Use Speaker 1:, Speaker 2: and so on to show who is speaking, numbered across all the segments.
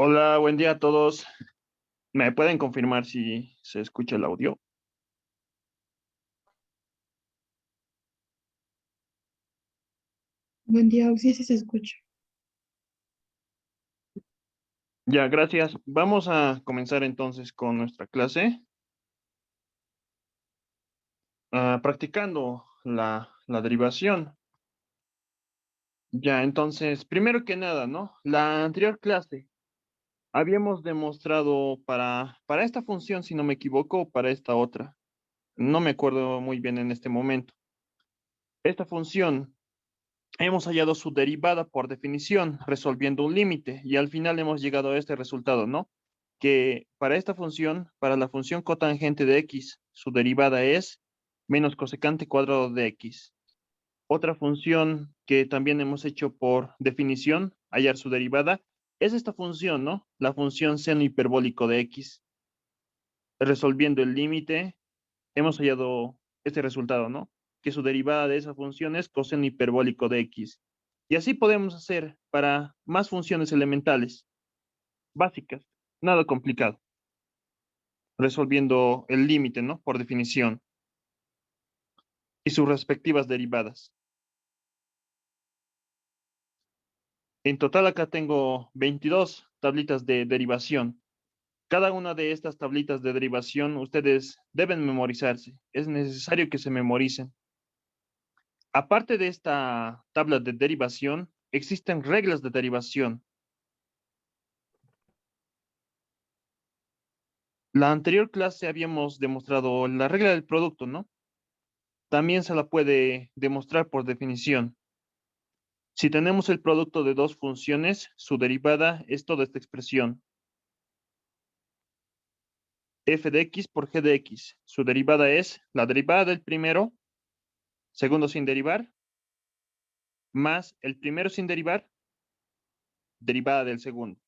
Speaker 1: Hola, buen día a todos. ¿Me pueden confirmar si se escucha el audio?
Speaker 2: Buen día, sí, sí se escucha.
Speaker 1: Ya, gracias. Vamos a comenzar entonces con nuestra clase, practicando la derivación. Ya, entonces, primero que nada, ¿no? La anterior clase habíamos demostrado para esta función, si no me equivoco, o para esta otra. No me acuerdo muy bien en este momento. Esta función hemos hallado su derivada por definición, resolviendo un límite, y al final hemos llegado a este resultado, ¿no? Que para esta función, para la función cotangente de x, su derivada es menos cosecante cuadrado de x. Otra función que también hemos hecho por definición, hallar su derivada, es esta función, ¿no? La función seno hiperbólico de x. Resolviendo el límite, hemos hallado este resultado, ¿no? Que su derivada de esa función es coseno hiperbólico de x. Y así podemos hacer para más funciones elementales, básicas, nada complicado, resolviendo el límite, ¿no? Por definición, y sus respectivas derivadas. En total acá tengo 22 tablitas de derivación. Cada una de estas tablitas de derivación ustedes deben memorizarse. Es necesario que se memoricen. Aparte de esta tabla de derivación, existen reglas de derivación. La anterior clase habíamos demostrado la regla del producto, ¿no? También se la puede demostrar por definición. Si tenemos el producto de dos funciones, su derivada es toda esta expresión. F de x por g de x. Su derivada es la derivada del primero, segundo sin derivar, más el primero sin derivar, derivada del segundo.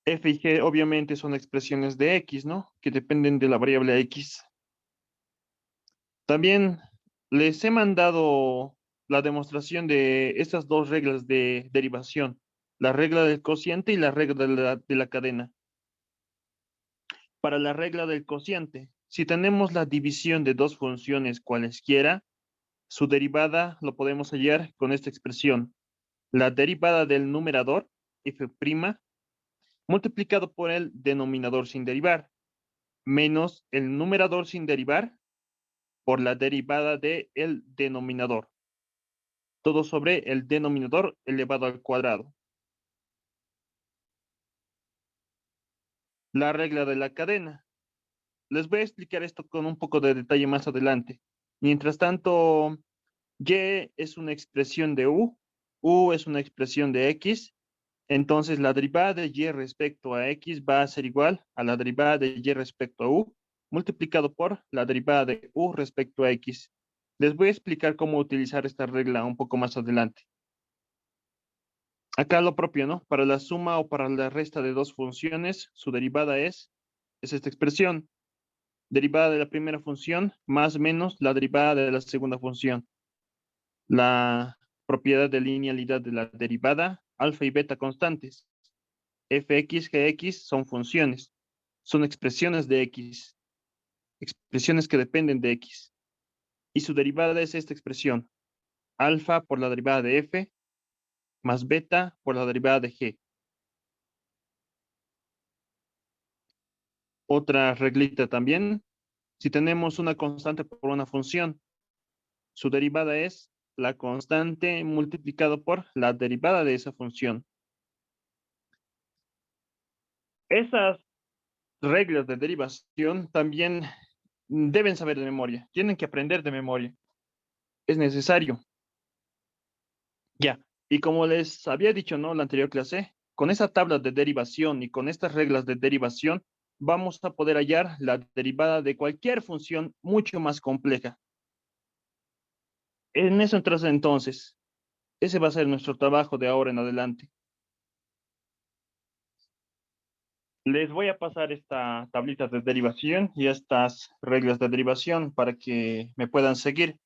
Speaker 1: F y g obviamente son expresiones de x, ¿no? Que dependen de la variable x. También les he mandado la demostración de estas dos reglas de derivación, la regla del cociente y la regla de la cadena. Para la regla del cociente, si tenemos la división de dos funciones cualesquiera, su derivada lo podemos hallar con esta expresión. La derivada del numerador, f', multiplicado por el denominador sin derivar, menos el numerador sin derivar por la derivada del denominador. Todo sobre el denominador elevado al cuadrado. La regla de la cadena. Les voy a explicar esto con un poco de detalle más adelante. Mientras tanto, y es una expresión de u es una expresión de x, entonces la derivada de y respecto a x va a ser igual a la derivada de y respecto a u, multiplicado por la derivada de u respecto a x. Les voy a explicar cómo utilizar esta regla un poco más adelante. Acá lo propio, ¿no? Para la suma o para la resta de dos funciones, su derivada es esta expresión. Derivada de la primera función más menos la derivada de la segunda función. La propiedad de linealidad de la derivada, alfa y beta constantes. Fx, Gx son funciones. Son expresiones de x. Expresiones que dependen de x. Y su derivada es esta expresión. Alfa por la derivada de f más beta por la derivada de g. Otra reglita también. Si tenemos una constante por una función, su derivada es la constante multiplicado por la derivada de esa función. Esas reglas de derivación también deben saber de memoria, tienen que aprender de memoria. Es necesario. Ya. Y como les había dicho, ¿no? La anterior clase, con esa tabla de derivación y con estas reglas de derivación, vamos a poder hallar la derivada de cualquier función mucho más compleja. En eso entonces, ese va a ser nuestro trabajo de ahora en adelante. Les voy a pasar esta tablita de derivación y estas reglas de derivación para que me puedan seguir.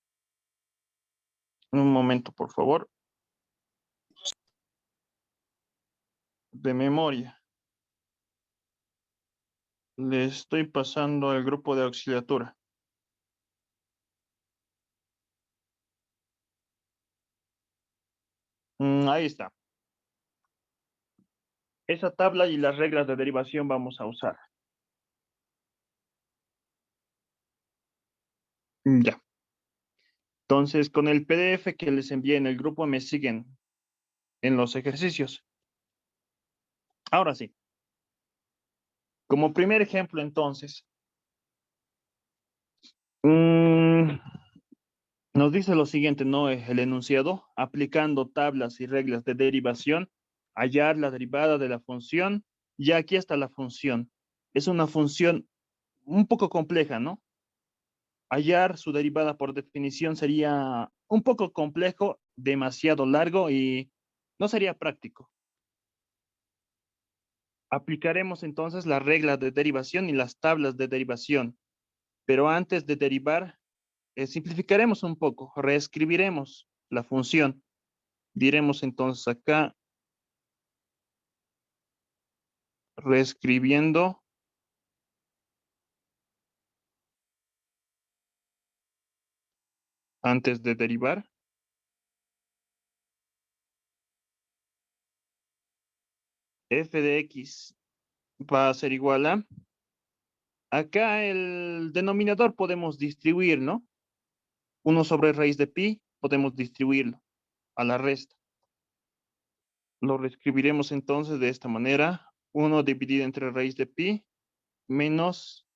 Speaker 1: Un momento, por favor. de memoria. Le estoy pasando el grupo de auxiliatura. Ahí está. Esa tabla y las reglas de derivación vamos a usar. Ya. Entonces, con el PDF que les envié en el grupo me siguen en los ejercicios. Ahora sí. Como primer ejemplo, entonces, mm, nos dice lo siguiente, ¿no? El enunciado, aplicando tablas y reglas de derivación, hallar la derivada de la función, y aquí está la función. Es una función un poco compleja, ¿no? Hallar su derivada por definición sería un poco complejo, demasiado largo y no sería práctico. Aplicaremos entonces las reglas de derivación y las tablas de derivación, pero antes de derivar, simplificaremos un poco, reescribiremos la función. Diremos entonces acá, reescribiendo antes de derivar, f de x va a ser igual a, acá el denominador podemos distribuir, ¿no? 1 sobre raíz de pi, podemos distribuirlo a la resta. Lo reescribiremos entonces de esta manera, 1 dividido entre raíz de pi menos,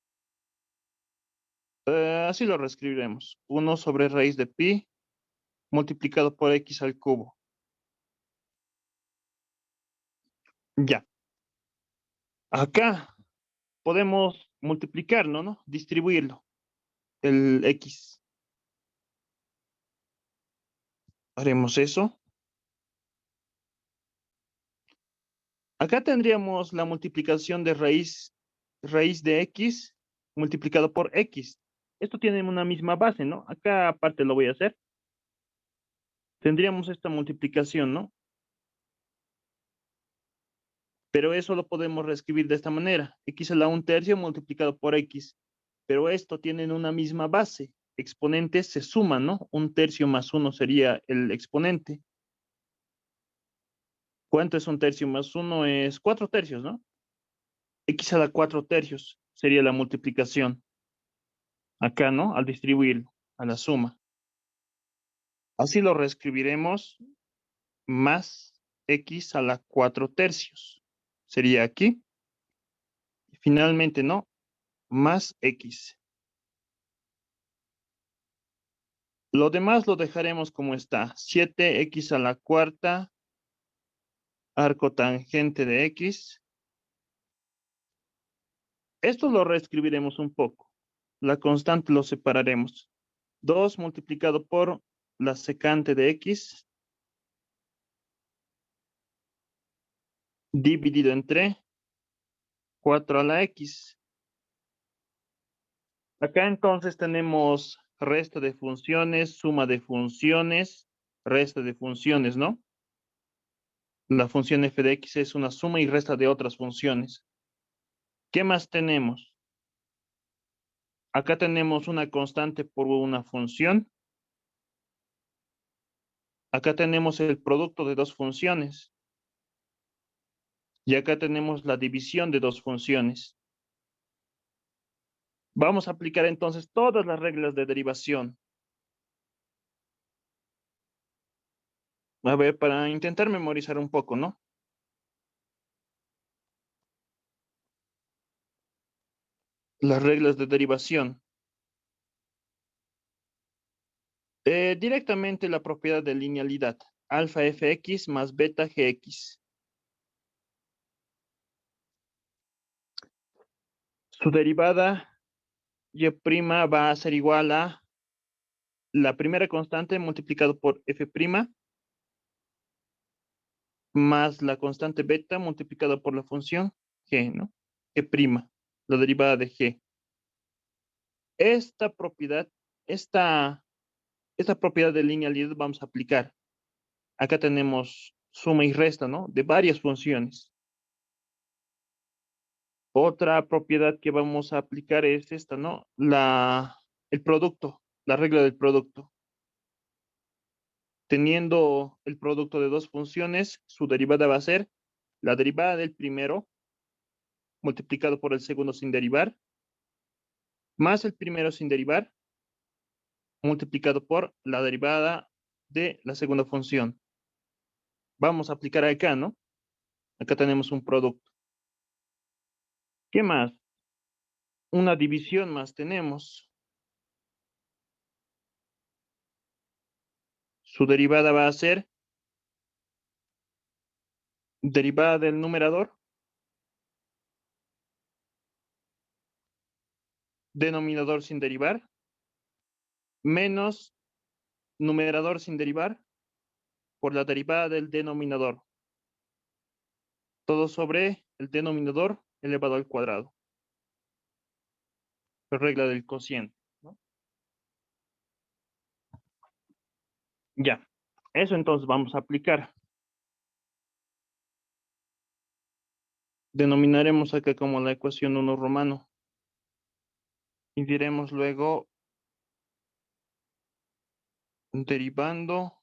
Speaker 1: así lo reescribiremos, 1 sobre raíz de pi multiplicado por x al cubo. Ya. Acá podemos multiplicarlo, ¿no? Distribuirlo, el x. Haremos eso. Acá tendríamos la multiplicación de raíz de x multiplicado por x. Esto tiene una misma base, ¿no? Acá aparte lo voy a hacer. Tendríamos esta multiplicación, ¿no? Pero eso lo podemos reescribir de esta manera. X a la 1/3 multiplicado por x. Pero esto tiene una misma base. Exponentes se suman, ¿no? 1/3 más 1 sería el exponente. ¿Cuánto es 1/3 más 1? Es 4/3, ¿no? X a la 4/3 sería la multiplicación. Acá, ¿no? Al distribuir a la suma. Así lo reescribiremos más x a la 4/3. Sería aquí. Finalmente, ¿no? Más x. Lo demás lo dejaremos como está. 7x a la cuarta, arco tangente de x. Esto lo reescribiremos un poco. La constante lo separaremos. 2 multiplicado por la secante de x dividido entre 4 a la x. Acá entonces tenemos resta de funciones, suma de funciones, resta de funciones, ¿no? La función f de x es una suma y resta de otras funciones. ¿Qué más tenemos? Acá tenemos una constante por una función. Acá tenemos el producto de dos funciones. Y acá tenemos la división de dos funciones. Vamos a aplicar entonces todas las reglas de derivación. A ver, para intentar memorizar un poco, ¿no? Las reglas de derivación. Directamente la propiedad de linealidad. Alfa fx más beta gx. Su derivada y' va a ser igual a la primera constante multiplicado por f' más la constante beta multiplicado por la función g, ¿no? G', la derivada de g. Esta propiedad, esta propiedad de linealidad vamos a aplicar. Acá tenemos suma y resta, ¿no? De varias funciones. Otra propiedad que vamos a aplicar es esta, ¿no? El producto, la regla del producto. Teniendo el producto de dos funciones, su derivada va a ser la derivada del primero multiplicado por el segundo sin derivar, más el primero sin derivar, multiplicado por la derivada de la segunda función. Vamos a aplicar acá, ¿no? Acá tenemos un producto. ¿Qué más? Una división más tenemos. Su derivada va a ser derivada del numerador, denominador sin derivar, menos numerador sin derivar por la derivada del denominador. Todo sobre el denominador elevado al cuadrado. La regla del cociente, ¿no? Ya. Eso entonces vamos a aplicar. Denominaremos acá como la ecuación 1 romano. Y diremos luego derivando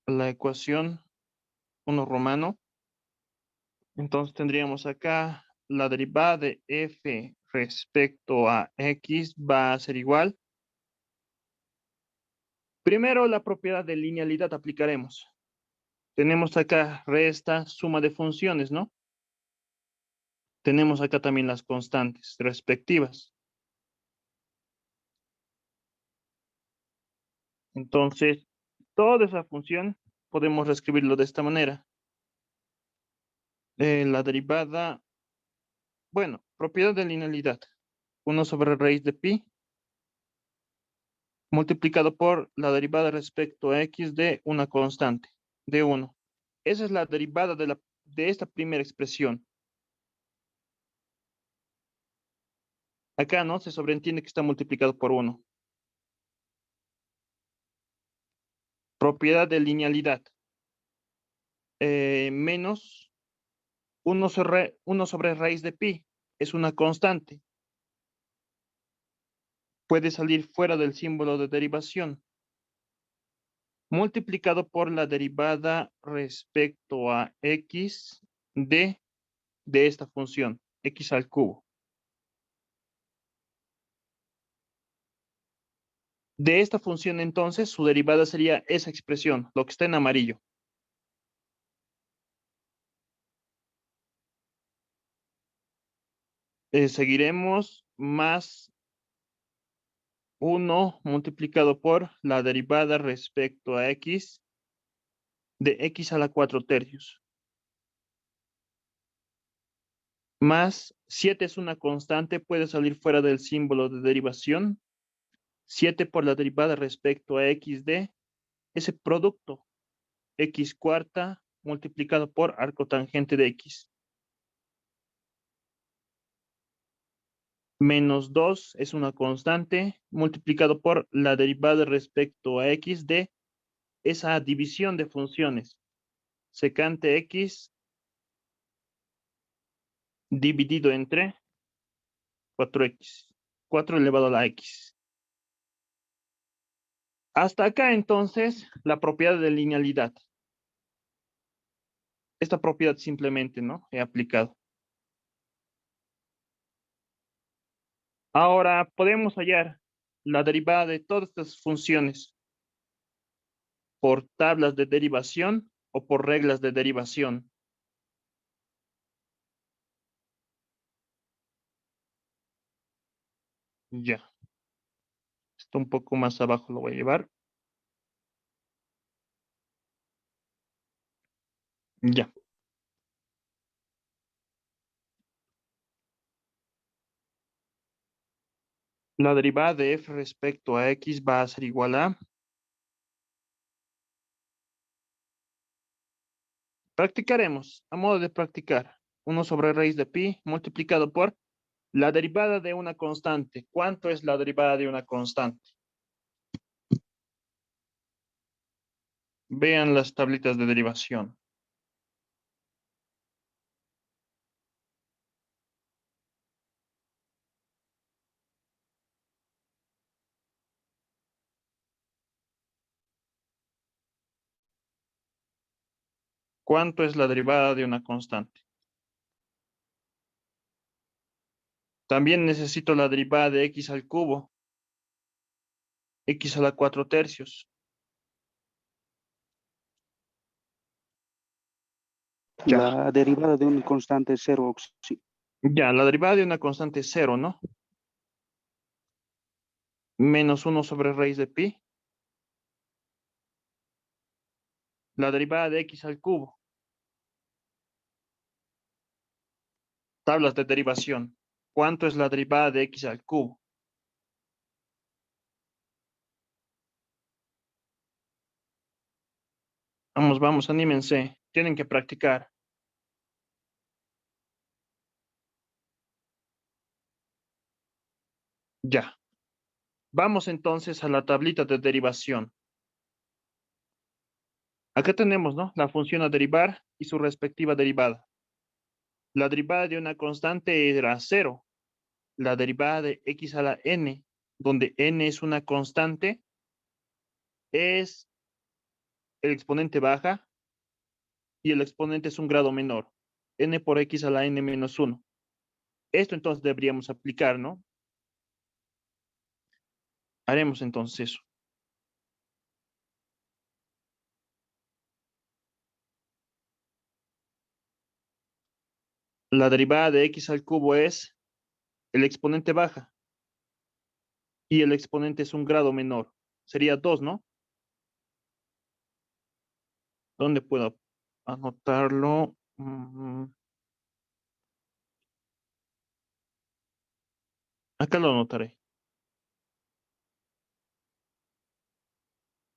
Speaker 1: la ecuación 1 romano. Entonces tendríamos acá la derivada de f respecto a x va a ser igual. Primero la propiedad de linealidad aplicaremos. Tenemos acá resta, suma de funciones, ¿no? Tenemos acá también las constantes respectivas. Entonces, toda esa función podemos reescribirlo de esta manera. La derivada, bueno, propiedad de linealidad. 1 sobre raíz de pi multiplicado por la derivada respecto a x de una constante, de 1. Esa es la derivada de esta primera expresión. Acá, ¿no? Se sobreentiende que está multiplicado por 1. Propiedad de linealidad. Menos 1 sobre raíz de pi. Es una constante. Puede salir fuera del símbolo de derivación. Multiplicado por la derivada respecto a x de esta función, x al cubo. De esta función, entonces, su derivada sería esa expresión, lo que está en amarillo. Seguiremos más 1 multiplicado por la derivada respecto a x de x a la 4 tercios. Más 7 es una constante, puede salir fuera del símbolo de derivación. 7 por la derivada respecto a x de ese producto, x cuarta multiplicado por arco tangente de x. Menos 2 es una constante multiplicado por la derivada respecto a x de esa división de funciones. Secante x dividido entre 4x. 4 elevado a la x. Hasta acá, entonces, la propiedad de linealidad. Esta propiedad simplemente, ¿no? He aplicado. Ahora podemos hallar la derivada de todas estas funciones por tablas de derivación o por reglas de derivación. Ya. Esto un poco más abajo lo voy a llevar. Ya. La derivada de f respecto a x va a ser igual a... Practicaremos, a modo de practicar. 1 sobre raíz de pi multiplicado por la derivada de una constante. ¿Cuánto es la derivada de una constante? Vean las tablitas de derivación. ¿Cuánto es la derivada de una constante? También necesito la derivada de x al cubo, x a la 4 tercios. Ya,
Speaker 2: La derivada de un constante es cero. Sí.
Speaker 1: ya, la derivada de una constante es cero, ¿no? Menos 1 sobre raíz de pi. La derivada de x al cubo. Tablas de derivación. ¿Cuánto es la derivada de x al cubo? Vamos, vamos, anímense. Tienen que practicar. Ya. Vamos entonces a la tablita de derivación. Acá tenemos, ¿no? La función a derivar y su respectiva derivada. La derivada de una constante era cero. La derivada de x a la n, donde n es una constante, es el exponente baja y el exponente es un grado menor. N por x a la n menos 1. Esto entonces deberíamos aplicar, ¿no? Haremos entonces eso. La derivada de x al cubo es el exponente baja y el exponente es un grado menor. Sería 2, ¿no? ¿Dónde puedo anotarlo? Acá lo anotaré.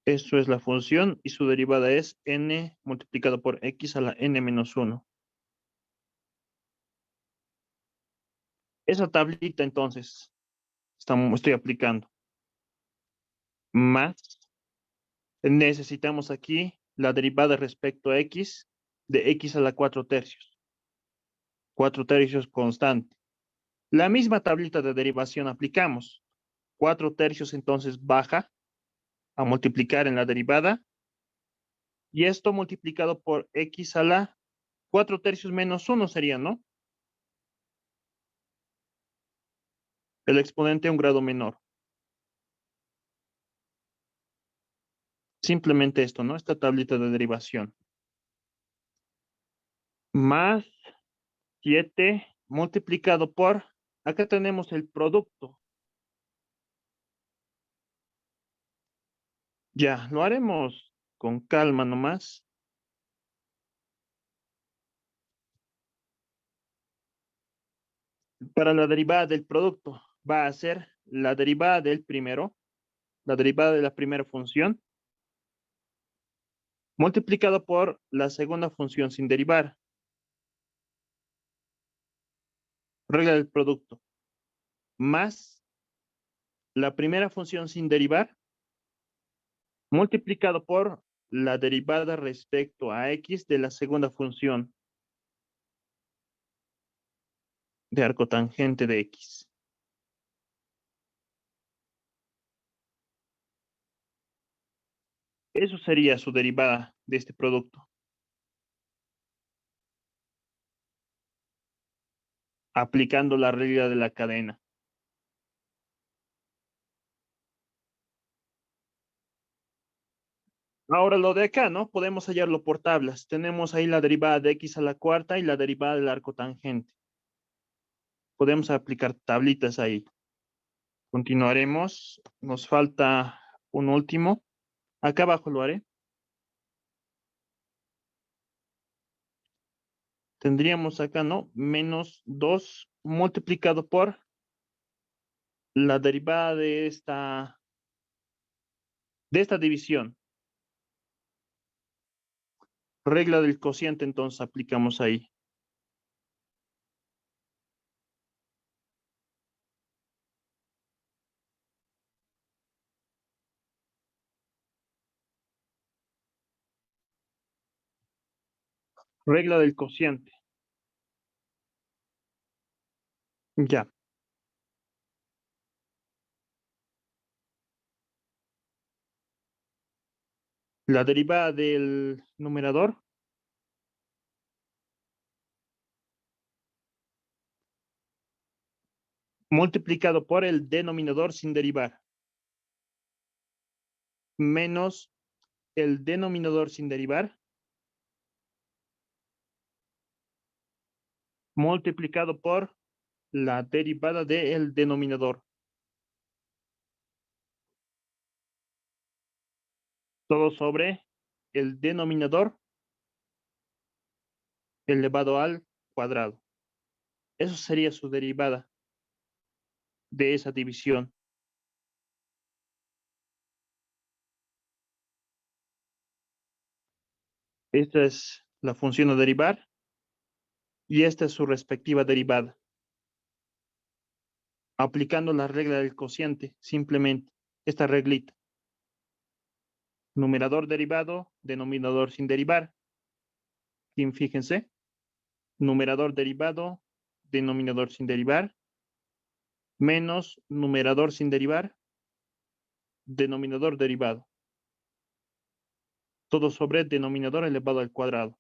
Speaker 1: Eso es la función y su derivada es n multiplicado por x a la n menos 1. Esa tablita entonces estoy aplicando. Más necesitamos aquí la derivada respecto a x de x a la 4 tercios. 4 tercios constante. La misma tablita de derivación aplicamos. 4 tercios entonces baja a multiplicar en la derivada y esto multiplicado por x a la 4 tercios menos 1 sería, ¿no? El exponente a un grado menor. Simplemente esto, ¿no? Esta tablita de derivación. Más 7 multiplicado por, acá tenemos el producto. Ya, lo haremos con calma nomás. Para la derivada del producto va a ser la derivada del primero, la derivada de la primera función, multiplicado por la segunda función sin derivar. Regla del producto. Más la primera función sin derivar, multiplicado por la derivada respecto a x de la segunda función de arcotangente de x. Eso sería su derivada de este producto. Aplicando la regla de la cadena. Ahora lo de acá, ¿no? Podemos hallarlo por tablas. Tenemos ahí la derivada de x a la cuarta y la derivada del arcotangente. Podemos aplicar tablitas ahí. Continuaremos. Nos falta un último. Acá abajo lo haré. Tendríamos acá, ¿no? Menos 2 multiplicado por la derivada de esta división. Regla del cociente, entonces aplicamos ahí. Regla del cociente. Ya. La derivada del numerador multiplicado por el denominador sin derivar, menos el denominador sin derivar, multiplicado por la derivada del denominador. Todo sobre el denominador elevado al cuadrado. Eso sería su derivada de esa división. Esta es la función a derivar y esta es su respectiva derivada. Aplicando la regla del cociente, simplemente esta reglita. Numerador derivado, denominador sin derivar. Y fíjense, numerador derivado, denominador sin derivar, menos numerador sin derivar, denominador derivado. Todo sobre denominador elevado al cuadrado.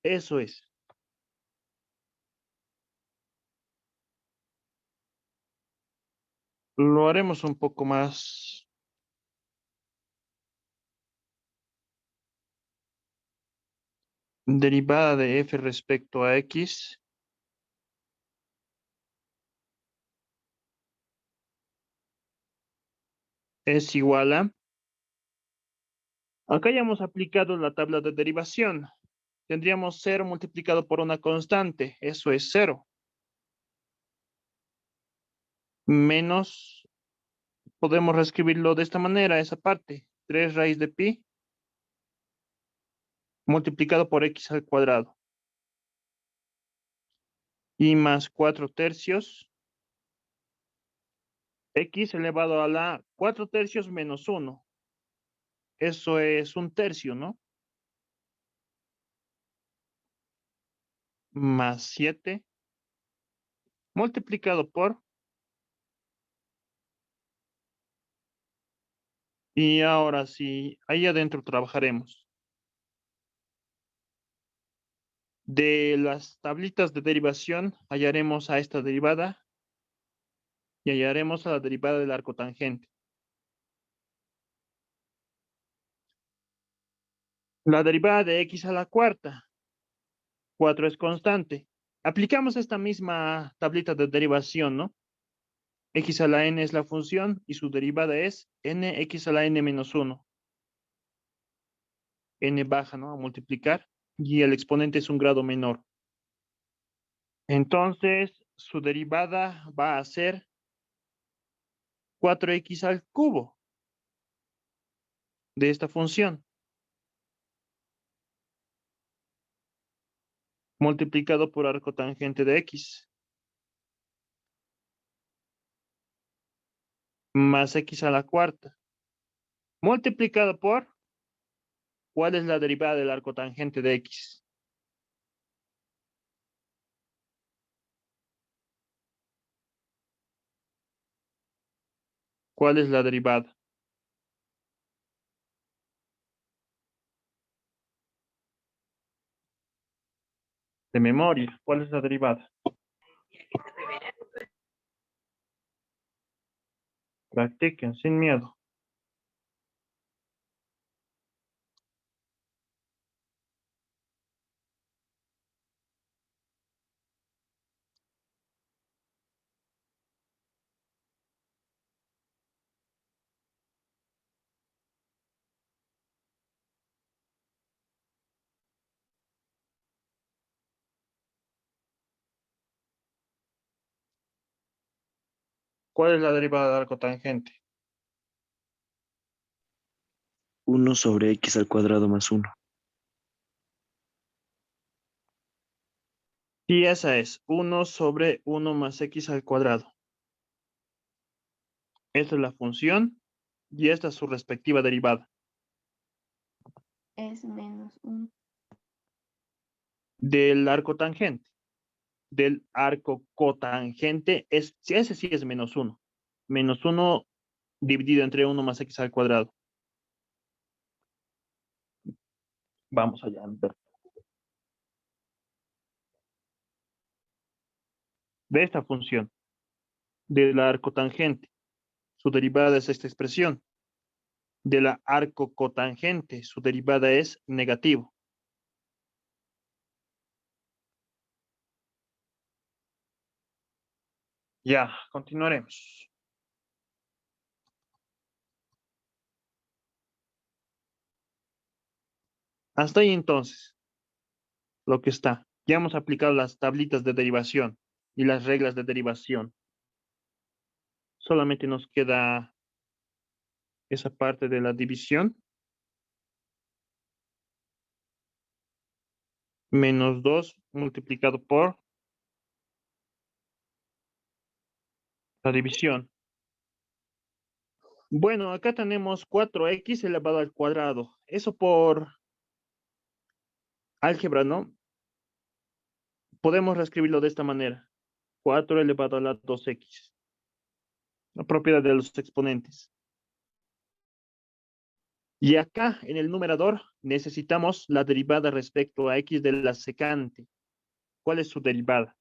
Speaker 1: Eso es. Lo haremos un poco más. Derivada de f respecto a x es igual a... Acá ya hemos aplicado la tabla de derivación. Tendríamos 0 multiplicado por una constante. Eso es 0. Menos, podemos reescribirlo de esta manera, esa parte. 3 raíz de pi multiplicado por x al cuadrado. Y más 4 tercios. X elevado a la 4 tercios menos 1. Eso es un tercio, ¿no? Más 7 multiplicado por... Y ahora sí, ahí adentro trabajaremos. De las tablitas de derivación hallaremos a esta derivada y hallaremos a la derivada del arco tangente. La derivada de x a la cuarta. 4 es constante. Aplicamos esta misma tablita de derivación, ¿no? X a la n es la función y su derivada es nx a la n menos 1. N baja, ¿no? A multiplicar y el exponente es un grado menor. Entonces, su derivada va a ser 4x al cubo de esta función, multiplicado por arco tangente de x, más x a la cuarta, multiplicado por, ¿cuál es la derivada del arco tangente de x? ¿Cuál es la derivada? De memoria, ¿cuál es la derivada? Practiquen sin miedo. ¿Cuál es la derivada del arco tangente?
Speaker 2: 1 sobre x al cuadrado más 1.
Speaker 1: Y esa es 1 sobre 1 más x al cuadrado. Esta es la función y esta es su respectiva derivada.
Speaker 3: Es menos 1.
Speaker 1: Del arco tangente. Del arco cotangente, ese sí es menos 1. Menos 1 dividido entre 1 más x al cuadrado. Vamos allá. de esta función, de la arcotangente. Su derivada es esta expresión. De la arcocotangente, su derivada es negativo. Ya, continuaremos. Hasta ahí entonces, lo que está. Ya hemos aplicado las tablitas de derivación y las reglas de derivación. Solamente nos queda esa parte de la división. Menos 2 multiplicado por la división. Bueno, acá tenemos 4x elevado al cuadrado. Eso por álgebra, ¿no? Podemos reescribirlo de esta manera. 4 elevado a la 2x. La propiedad de los exponentes. Y acá, en el numerador, necesitamos la derivada respecto a x de la secante. ¿Cuál es su derivada?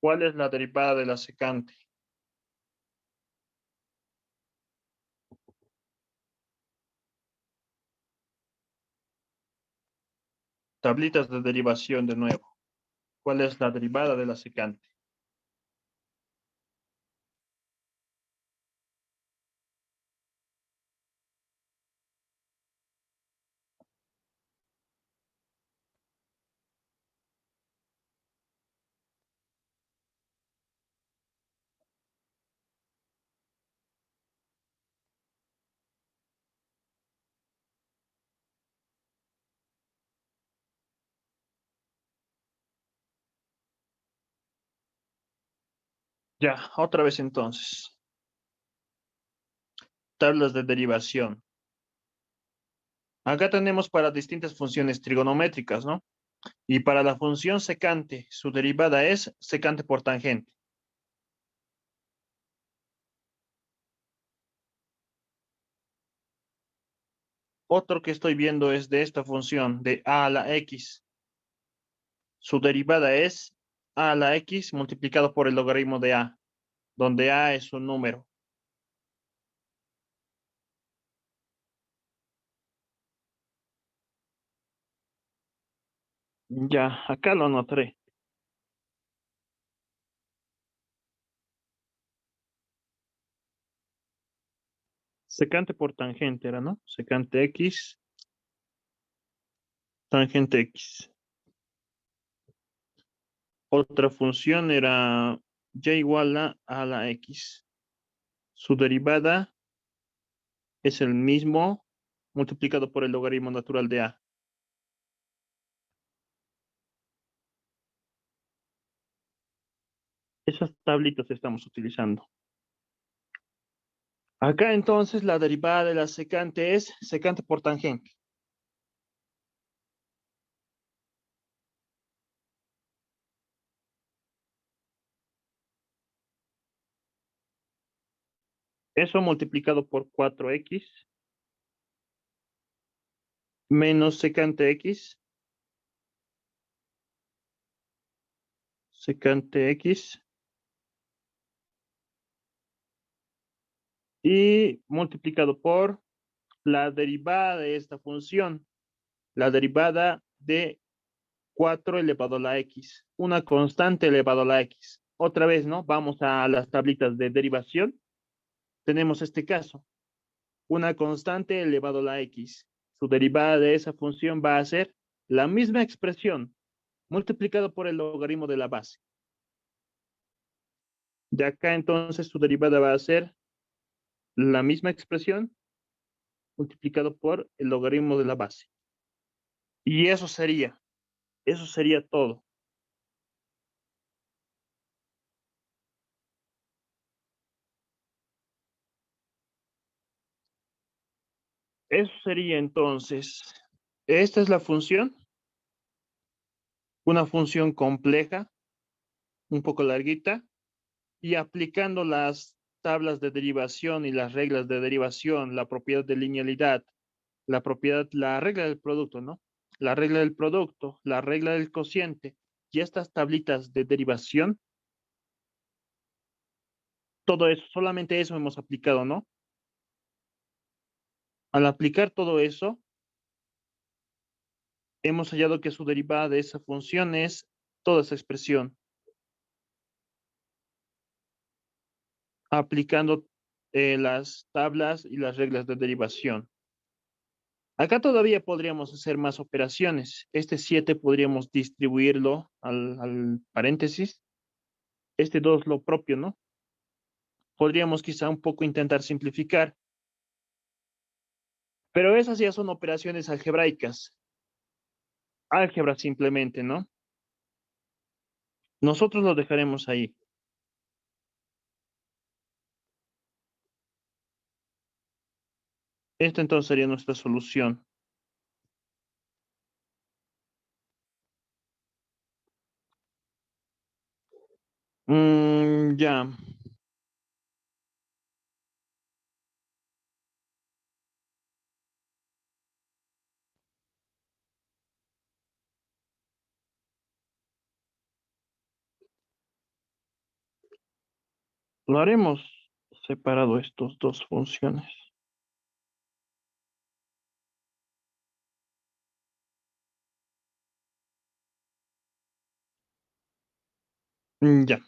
Speaker 1: ¿Cuál es la derivada de la secante? Tablitas de derivación de nuevo. ¿Cuál es la derivada de la secante? Ya, otra vez entonces. Tablas de derivación. Acá tenemos para distintas funciones trigonométricas, ¿no? Y para la función secante, su derivada es secante por tangente. Otro que estoy viendo es de esta función, de a a la x. Su derivada es a a la x multiplicado por el logaritmo de a, donde a es un número. Ya, acá lo anotaré. Secante por tangente era, ¿no? Secante x, tangente x. Otra función era y igual a la x. Su derivada es el mismo multiplicado por el logaritmo natural de a. Esas tablitas estamos utilizando. Acá entonces la derivada de la secante es secante por tangente. Eso multiplicado por 4x menos secante x, secante x, y multiplicado por la derivada de esta función, la derivada de 4 elevado a la x, una constante elevado a la x. Otra vez, ¿no? Vamos a las tablitas de derivación. Tenemos este caso, una constante elevado a la x. Su derivada de esa función va a ser la misma expresión multiplicado por el logaritmo de la base. De acá entonces su derivada va a ser la misma expresión multiplicado por el logaritmo de la base. Y eso sería todo. Eso sería entonces, esta es la función, una función compleja, un poco larguita, y aplicando las tablas de derivación y las reglas de derivación, la propiedad de linealidad, la propiedad, la regla del producto, ¿no? La regla del producto, la regla del cociente y estas tablitas de derivación, todo eso, solamente eso hemos aplicado, ¿no? Al aplicar todo eso, hemos hallado que su derivada de esa función es toda esa expresión, aplicando las tablas y las reglas de derivación. Acá todavía podríamos hacer más operaciones. Este 7 podríamos distribuirlo al paréntesis. Este 2 lo propio, ¿no? Podríamos quizá un poco intentar simplificar, pero esas ya son operaciones algebraicas. Álgebra simplemente, ¿no? Nosotros lo dejaremos ahí. Esta entonces sería nuestra solución. Ya. Lo haremos separado estos dos funciones. Ya.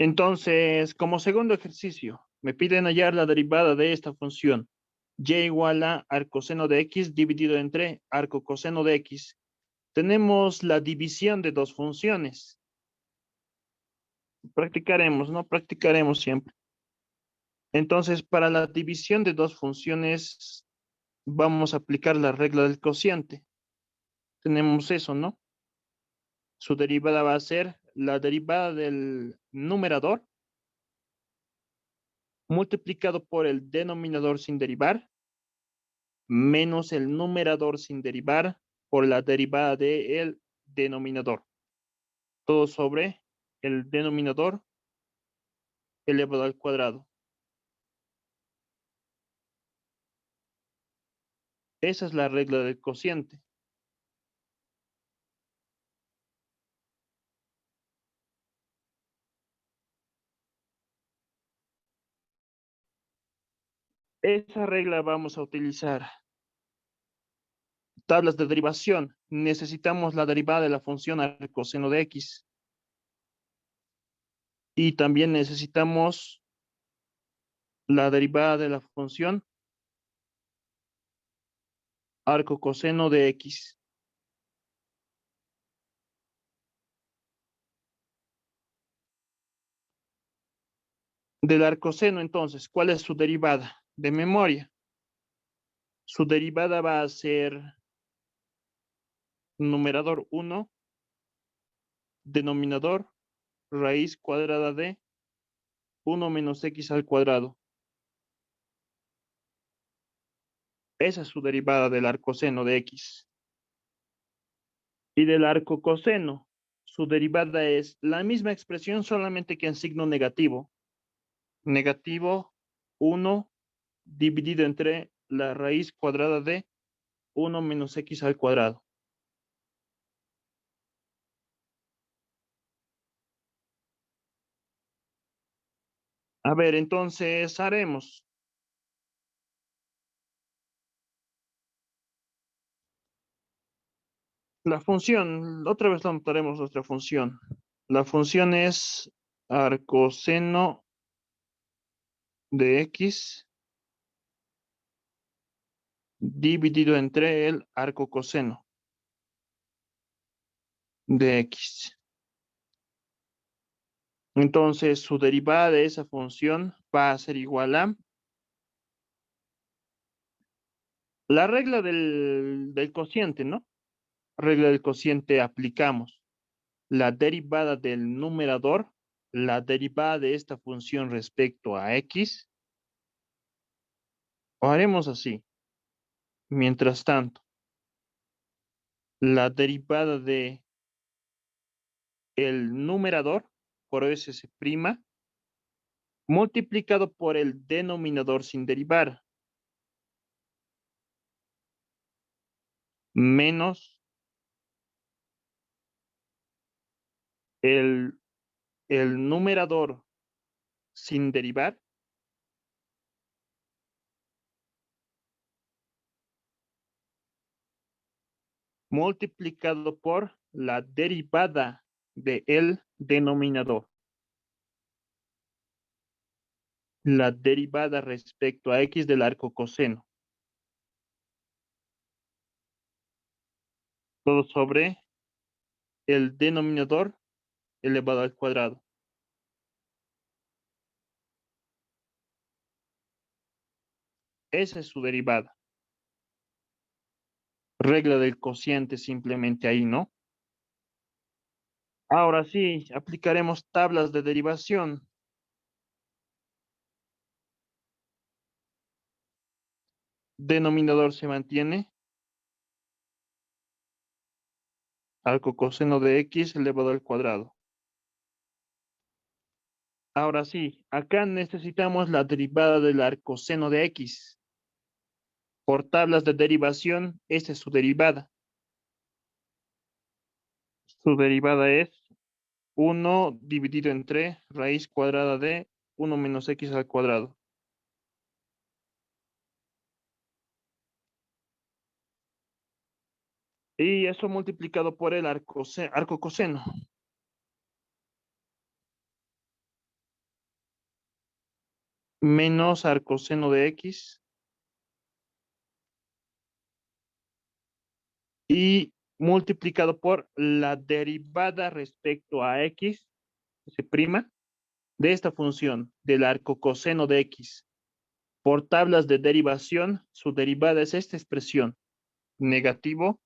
Speaker 1: Entonces, como segundo ejercicio, me piden hallar la derivada de esta función. Y igual a arcoseno de x dividido entre arcocoseno de x. Tenemos la división de dos funciones. Practicaremos, ¿no? Practicaremos siempre. Entonces, para la división de dos funciones, vamos a aplicar la regla del cociente. Tenemos eso, ¿no? Su derivada va a ser la derivada del numerador multiplicado por el denominador sin derivar menos el numerador sin derivar por la derivada del denominador. Todo sobre el denominador elevado al cuadrado. Esa es la regla del cociente. Esa regla vamos a utilizar. Tablas de derivación. Necesitamos la derivada de la función arcoseno de x. Y también necesitamos la derivada de la función arcocoseno de x. Del arcoseno, entonces, ¿cuál es su derivada? De memoria. Su derivada va a ser numerador 1, denominador, raíz cuadrada de 1 menos x al cuadrado. Esa es su derivada del arcoseno de x. Y del arcocoseno, su derivada es la misma expresión, solamente que en signo negativo. Negativo 1 dividido entre la raíz cuadrada de 1 menos x al cuadrado. A ver, entonces haremos. La función, otra vez notaremos nuestra función. La función es arcoseno de x dividido entre el arcocoseno de x. Entonces, su derivada de esa función va a ser igual a la regla del cociente, ¿no? Regla del cociente aplicamos. La derivada del numerador, la derivada de esta función respecto a x, o haremos así. Mientras tanto, la derivada de el numerador, por s prima, multiplicado por el denominador sin derivar. menos el, el numerador sin derivar multiplicado por la derivada del denominador. La derivada respecto a x del arco coseno. Todo sobre el denominador elevado al cuadrado. Esa es su derivada. Regla del cociente simplemente ahí, ¿no? Ahora sí, aplicaremos tablas de derivación. Denominador se mantiene. Arco coseno de x elevado al cuadrado. Ahora sí, acá necesitamos la derivada del arcoseno de x. Por tablas de derivación, esta es su derivada. Su derivada es 1 dividido entre raíz cuadrada de 1 menos x al cuadrado. Y eso multiplicado por el arco coseno. Menos arcoseno de x. Y multiplicado por la derivada respecto a x, se prima, de esta función, del arco coseno de x. Por tablas de derivación, su derivada es esta expresión, negativo.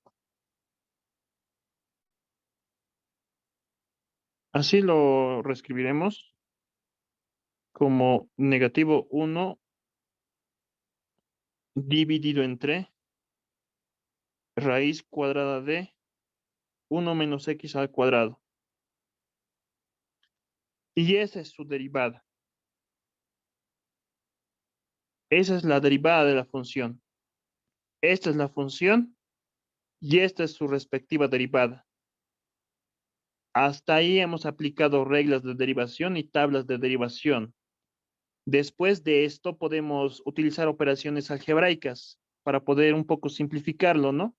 Speaker 1: Así lo reescribiremos como negativo 1 dividido entre raíz cuadrada de 1 menos x al cuadrado. Y esa es su derivada. Esa es la derivada de la función. Esta es la función y esta es su respectiva derivada. Hasta ahí hemos aplicado reglas de derivación y tablas de derivación. Después de esto podemos utilizar operaciones algebraicas para poder un poco simplificarlo, ¿no?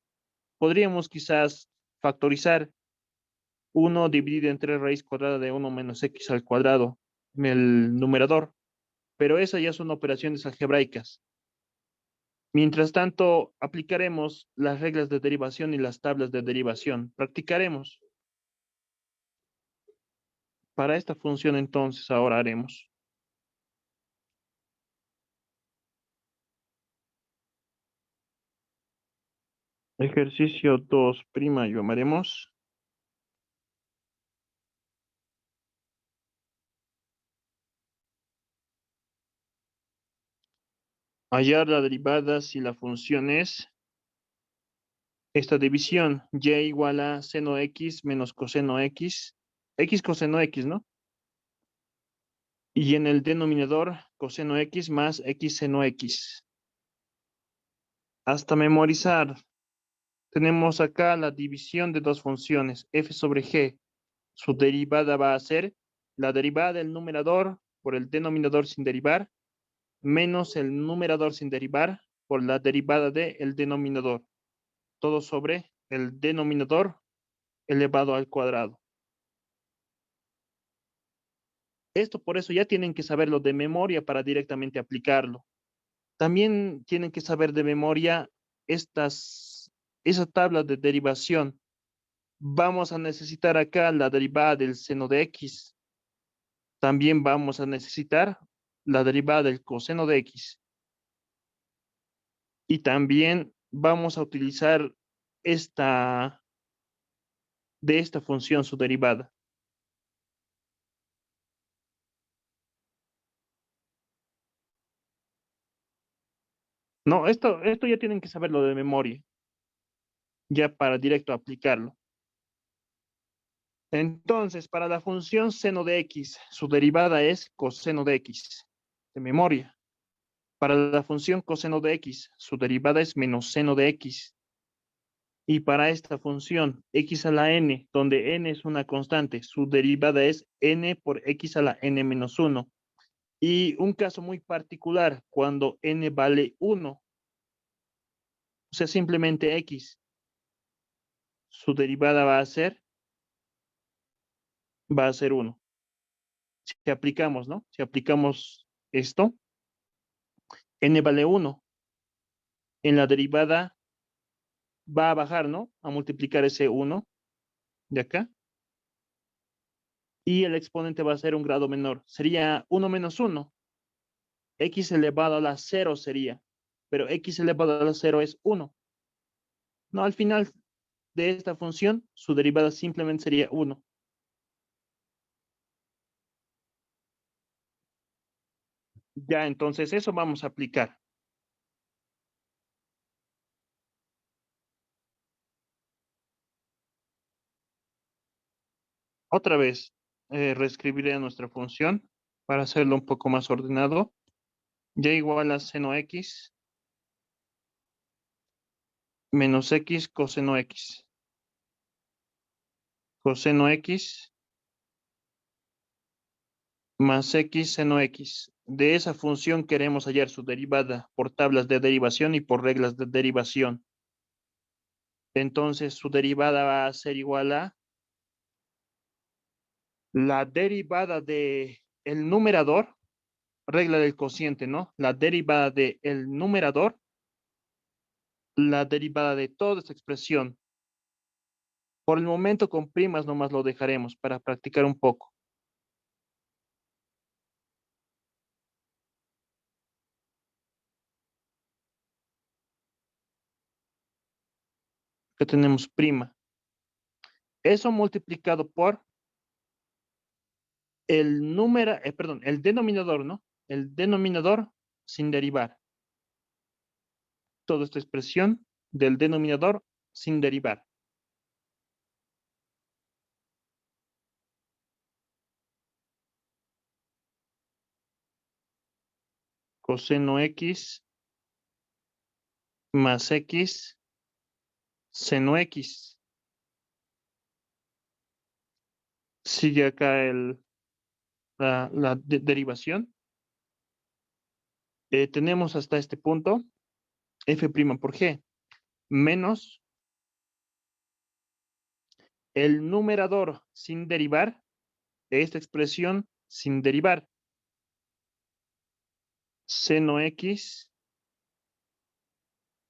Speaker 1: Podríamos quizás factorizar 1 dividido entre raíz cuadrada de 1 menos x al cuadrado en el numerador, pero esas ya son operaciones algebraicas. Mientras tanto, aplicaremos las reglas de derivación y las tablas de derivación. Practicaremos. Para esta función entonces ahora haremos. Ejercicio 2' llamaremos. Hallar la derivada si la función es esta división, y igual a seno x menos coseno x, x coseno x, ¿no? Y en el denominador, coseno x más x seno x. Hasta memorizar. Tenemos acá la división de dos funciones, f sobre g. Su derivada va a ser la derivada del numerador por el denominador sin derivar, menos el numerador sin derivar por la derivada del denominador. Todo sobre el denominador elevado al cuadrado. Esto por eso ya tienen que saberlo de memoria para directamente aplicarlo. También tienen que saber de memoria esa tabla de derivación. Vamos a necesitar acá la derivada del seno de x. También vamos a necesitar la derivada del coseno de x. Y también vamos a utilizar de esta función su derivada. No, esto ya tienen que saberlo de memoria, ya para directo aplicarlo. Entonces, para la función seno de x, su derivada es coseno de x, de memoria. Para la función coseno de x, su derivada es menos seno de x. Y para esta función x a la n, donde n es una constante, su derivada es n por x a la n menos 1. Y un caso muy particular, cuando n vale 1, o sea, simplemente x, su derivada va a ser 1. Si aplicamos, ¿no? Si aplicamos esto, n vale 1. En la derivada va a bajar, ¿no? A multiplicar ese 1 de acá. Y el exponente va a ser un grado menor. Sería 1 menos 1. X elevado a la 0 sería. Pero x elevado a la 0 es 1. No, al final de esta función, su derivada simplemente sería 1. Ya, entonces eso vamos a aplicar. Otra vez, reescribiré nuestra función para hacerlo un poco más ordenado. Y igual a seno x menos x coseno x. Coseno x más x seno x. De esa función queremos hallar su derivada por tablas de derivación y por reglas de derivación. Entonces su derivada va a ser igual a la derivada de el numerador, regla del cociente, ¿no? La derivada de el numerador, la derivada de toda esta expresión. Por el momento con primas nomás lo dejaremos para practicar un poco. Que tenemos prima. Eso multiplicado por el número, perdón, el denominador, ¿no? El denominador sin derivar. Toda esta expresión del denominador sin derivar. Coseno x más x seno x. Sigue acá la derivación. Tenemos hasta este punto f' por g menos el numerador sin derivar de esta expresión sin derivar. Seno x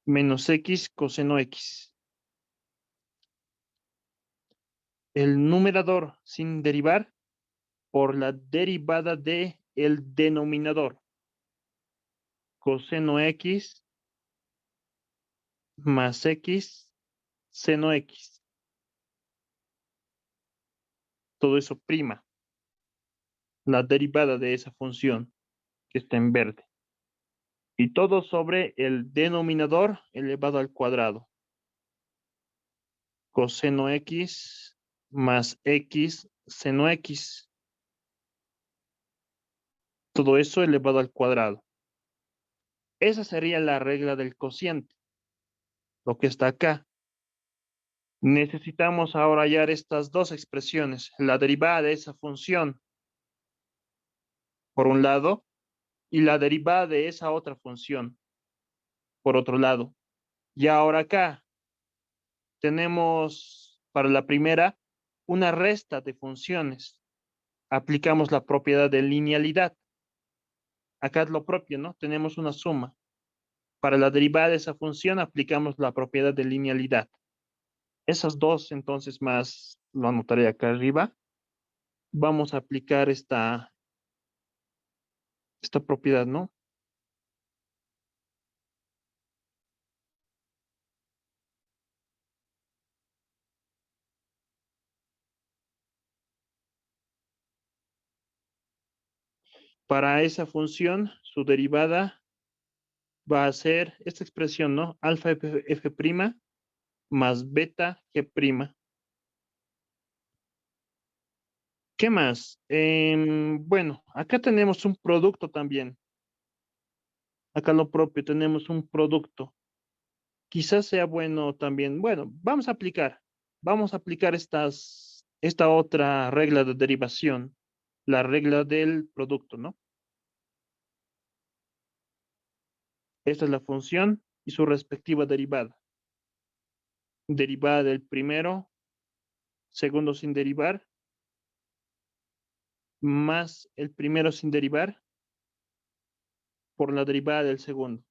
Speaker 1: menos x coseno x. El numerador sin derivar por la derivada de el denominador. Coseno x más x seno x. Todo eso prima. La derivada de esa función que está en verde. Y todo sobre el denominador elevado al cuadrado. Coseno x más x seno x. Todo eso elevado al cuadrado. Esa sería la regla del cociente. Lo que está acá. Necesitamos ahora hallar estas dos expresiones. La derivada de esa función, por un lado, y la derivada de esa otra función, por otro lado. Y ahora acá tenemos, para la primera, una resta de funciones. Aplicamos la propiedad de linealidad. Acá es lo propio, ¿no? Tenemos una suma. Para la derivada de esa función aplicamos la propiedad de linealidad. Esas dos, entonces, más, lo anotaré acá arriba. Vamos a aplicar esta propiedad, ¿no? Para esa función, su derivada va a ser esta expresión, ¿no? Alfa f' más beta g'. ¿Qué más? Bueno, acá tenemos un producto también. Acá lo propio, tenemos un producto quizás sea bueno también, bueno, vamos a aplicar esta otra regla de derivación, la regla del producto, ¿no? Esta es la función y su respectiva derivada. Derivada del primero, segundo sin derivar, más el primero sin derivar por la derivada del segundo.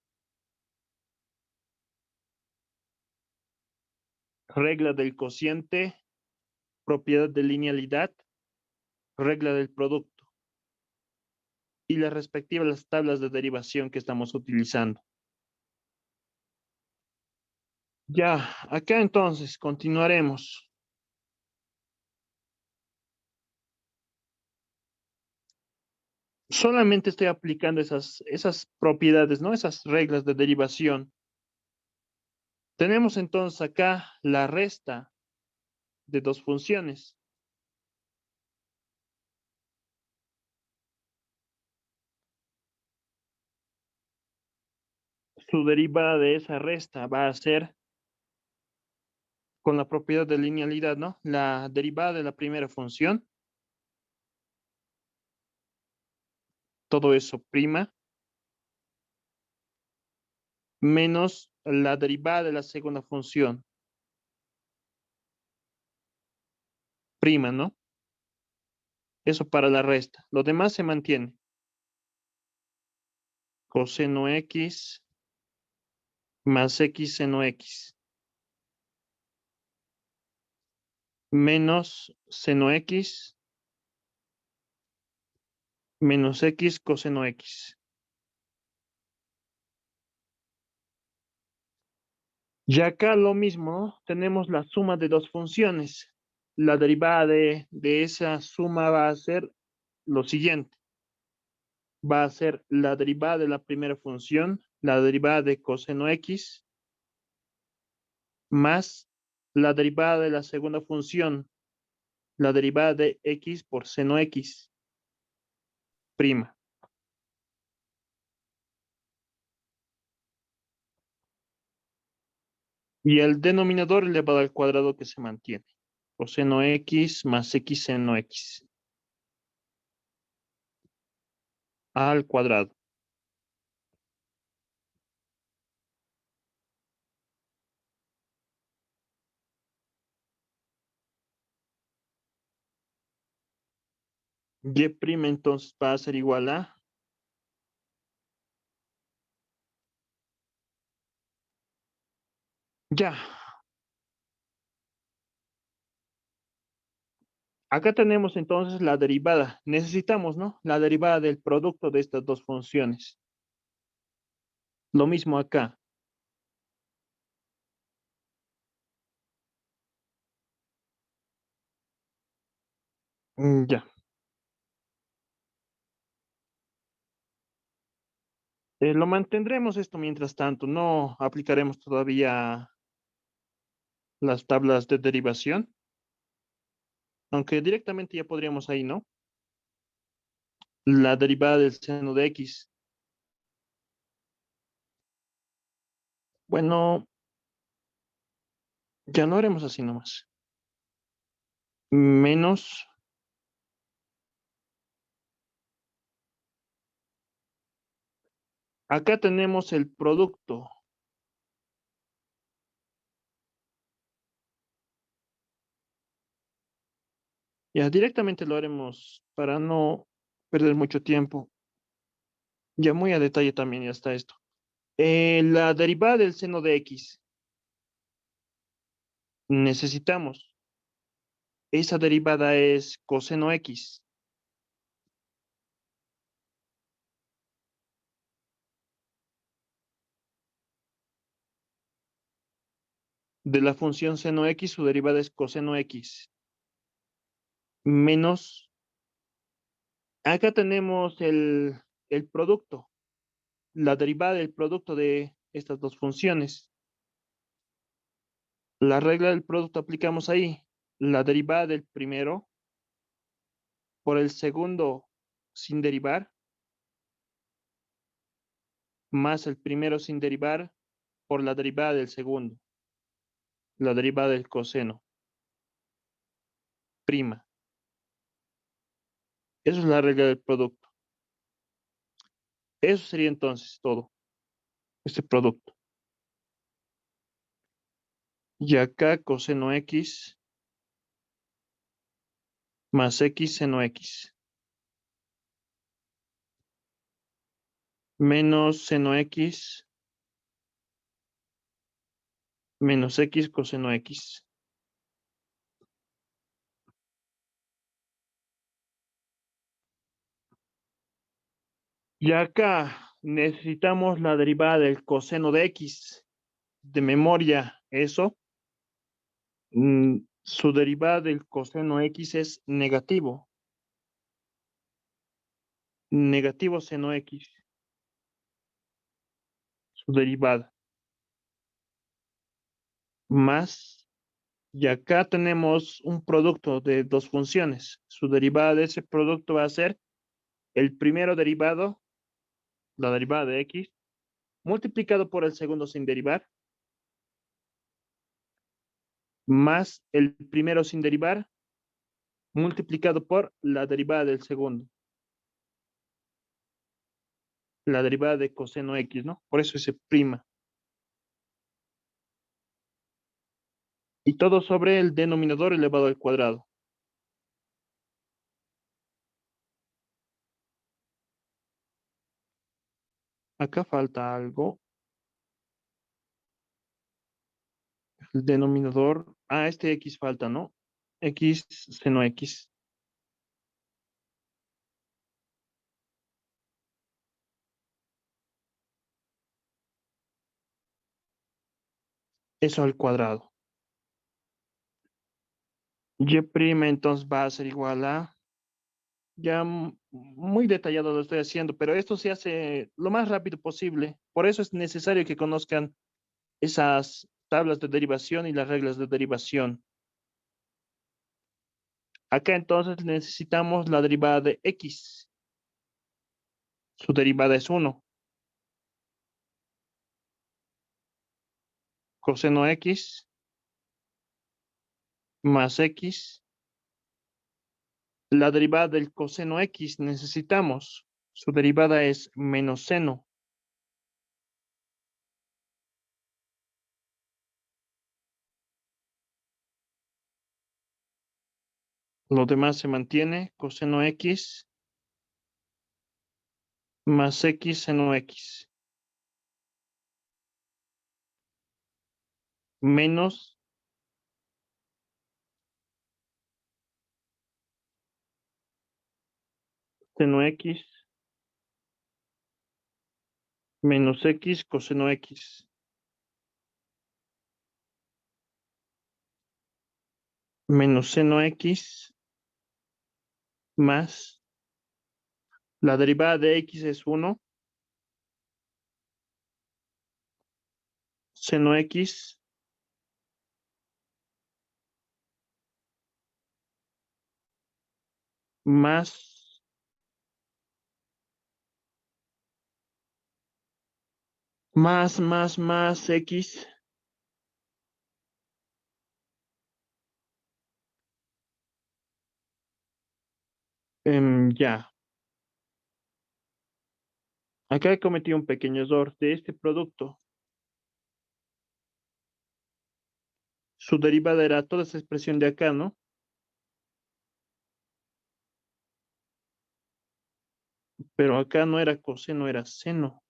Speaker 1: Regla del cociente, propiedad de linealidad, regla del producto y las respectivas tablas de derivación que estamos utilizando. Ya, acá entonces continuaremos. Solamente estoy aplicando esas propiedades, ¿no? Esas reglas de derivación. Tenemos entonces acá la resta de dos funciones. Su derivada de esa resta va a ser con la propiedad de linealidad, ¿no? La derivada de la primera función, todo eso prima, menos la derivada de la segunda función, prima, ¿no? Eso para la resta. Lo demás se mantiene. Coseno X más X seno X menos seno X menos X coseno X. Y acá lo mismo, ¿no? Tenemos la suma de dos funciones. La derivada de esa suma va a ser lo siguiente. Va a ser la derivada de la primera función, la derivada de coseno X, más la derivada de la segunda función, la derivada de X por seno X, prima. Y el denominador elevado al cuadrado que se mantiene. Coseno X más X seno X al cuadrado. Y' entonces va a ser igual a ya. Acá tenemos entonces la derivada. Necesitamos, ¿no? La derivada del producto de estas dos funciones. Lo mismo acá. Ya. Lo mantendremos esto mientras tanto. No aplicaremos todavía las tablas de derivación. Aunque directamente ya podríamos ahí, ¿no? La derivada del seno de X. Bueno, ya no haremos así nomás. Menos. Acá tenemos el producto. Ya directamente lo haremos para no perder mucho tiempo. Ya muy a detalle también ya está esto. La derivada del seno de X. Necesitamos. Esa derivada es coseno X. De la función seno X, su derivada es coseno X. Menos. Acá tenemos el producto. La derivada del producto de estas dos funciones. La regla del producto aplicamos ahí. La derivada del primero por el segundo sin derivar, más el primero sin derivar por la derivada del segundo, la derivada del coseno, prima. Eso es la regla del producto. Eso sería entonces todo, este producto. Y acá coseno X más X seno X. Menos seno X menos X coseno X. Y acá necesitamos la derivada del coseno de X. De memoria, eso. Su derivada del coseno X es negativo. Negativo seno X. Su derivada. Más. Y acá tenemos un producto de dos funciones. Su derivada de ese producto va a ser el primero derivado, la derivada de X, multiplicado por el segundo sin derivar, más el primero sin derivar, multiplicado por la derivada del segundo. La derivada de coseno X, ¿no? Por eso se prima. Y todo sobre el denominador elevado al cuadrado. Acá falta algo. El denominador. Ah, este X falta, ¿no? X seno X. Eso al cuadrado. Y' entonces va a ser igual a. Ya muy detallado lo estoy haciendo, pero esto se hace lo más rápido posible. Por eso es necesario que conozcan esas tablas de derivación y las reglas de derivación. Acá entonces necesitamos la derivada de X. Su derivada es 1. Coseno X más X. La derivada del coseno X necesitamos. Su derivada es menos seno. Lo demás se mantiene. Coseno X más X seno X. Menos seno X menos X coseno X. Menos seno X más la derivada de X es 1. Seno X más más X ya. Acá he cometido un pequeño error de este producto. Su derivada era toda esa expresión de acá, ¿no? Pero acá no era coseno, era seno.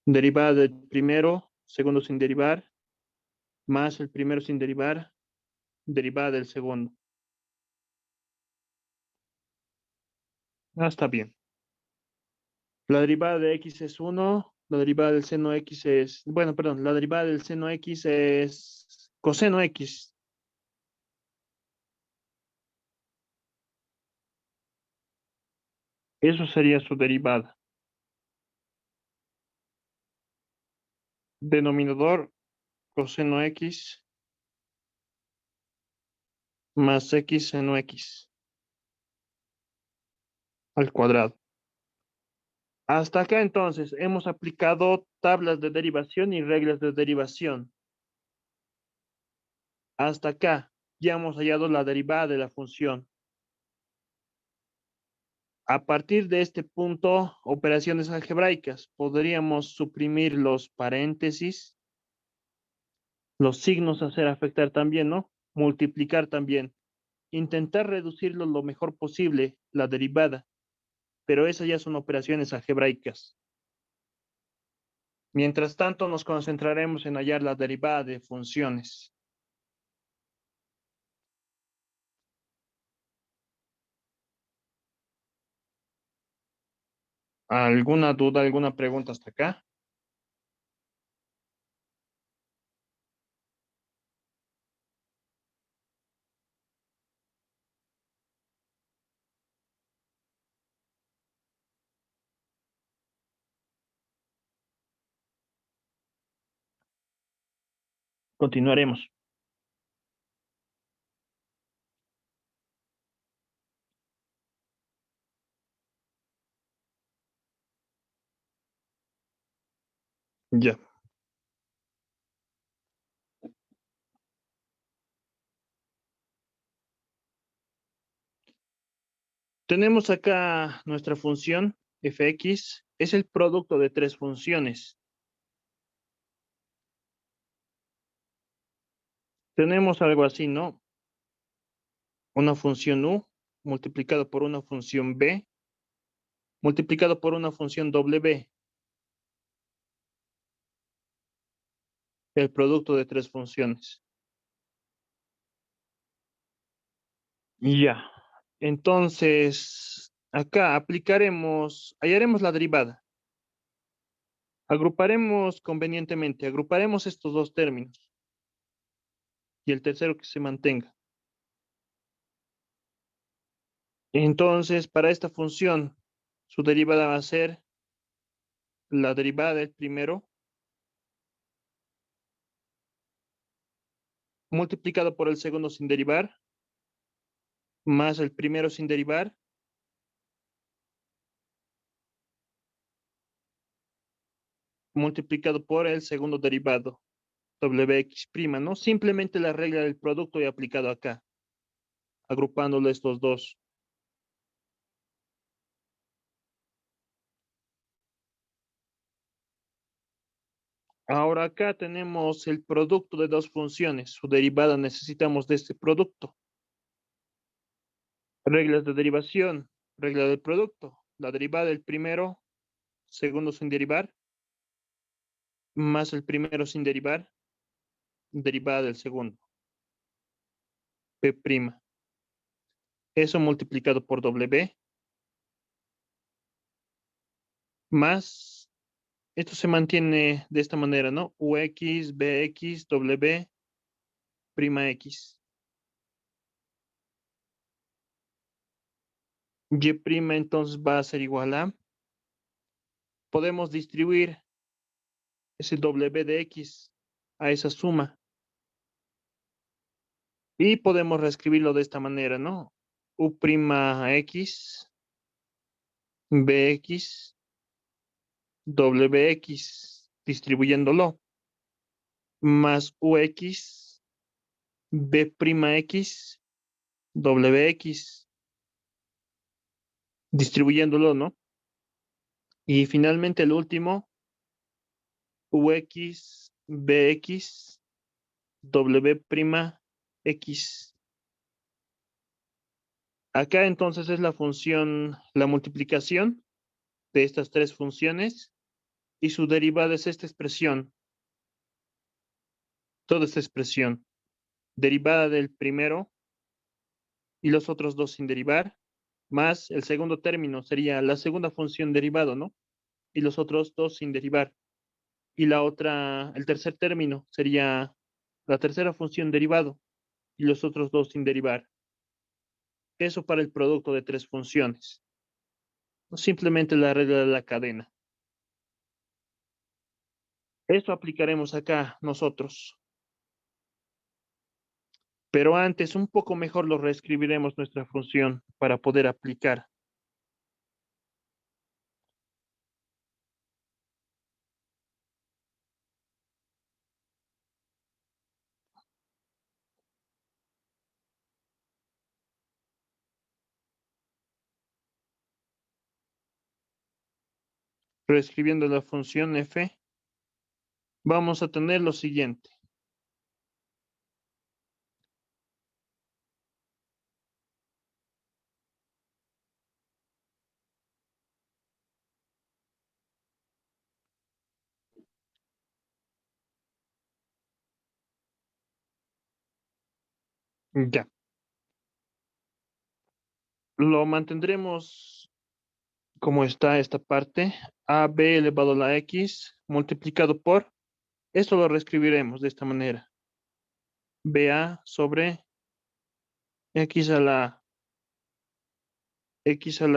Speaker 1: Derivada del primero, segundo sin derivar, más el primero sin derivar, derivada del segundo. Ah, está bien. La derivada de X es 1, la derivada del seno X es, bueno, perdón, la derivada del seno X es coseno X. Eso sería su derivada. Denominador coseno X más X seno X. al cuadrado. Hasta acá entonces hemos aplicado tablas de derivación y reglas de derivación. Hasta acá ya hemos hallado la derivada de la función. A partir de este punto, operaciones algebraicas, podríamos suprimir los paréntesis, los signos a hacer afectar también, ¿no? Multiplicar también. Intentar reducirlo lo mejor posible, la derivada, pero esas ya son operaciones algebraicas. Mientras tanto, nos concentraremos en hallar la derivada de funciones. ¿Alguna duda, alguna pregunta hasta acá? Continuaremos. Ya. Tenemos acá nuestra función fx, es el producto de tres funciones. Tenemos algo así, ¿no? Una función u multiplicado por una función b multiplicado por una función w, el producto de tres funciones. Ya. Entonces, acá hallaremos la derivada. Agruparemos convenientemente, agruparemos estos dos términos y el tercero que se mantenga. Entonces, para esta función, su derivada va a ser la derivada del primero multiplicado por el segundo sin derivar, más el primero sin derivar, multiplicado por el segundo derivado, wx', ¿no? Simplemente la regla del producto y aplicado acá, agrupándolo estos dos. Ahora acá tenemos el producto de dos funciones. Su derivada necesitamos de este producto. Reglas de derivación. Regla del producto. La derivada del primero, segundo sin derivar, más el primero sin derivar, derivada del segundo. P'. Eso multiplicado por W, más, esto se mantiene de esta manera, ¿no? UX, BX, W', X. Y' entonces va a ser igual a, podemos distribuir ese W de X a esa suma. Y podemos reescribirlo de esta manera, ¿no? U'X, BX, WX, distribuyéndolo, más UX, B'X, WX, distribuyéndolo, ¿no? Y finalmente el último, UX, BX, W'X. Acá entonces es la función, la multiplicación de estas tres funciones y su derivada es esta expresión, toda esta expresión, derivada del primero y los otros dos sin derivar, más el segundo término sería la segunda función derivado, ¿no? Y los otros dos sin derivar. Y la otra, el tercer término sería la tercera función derivado y los otros dos sin derivar. Eso para el producto de tres funciones. Simplemente la regla de la cadena. Esto aplicaremos acá nosotros. Pero antes, un poco mejor lo reescribiremos nuestra función para poder aplicar. Reescribiendo la función f, vamos a tener lo siguiente. Ya. Lo mantendremos como está esta parte. AB elevado a la x multiplicado por, esto lo reescribiremos de esta manera. BA sobre x a la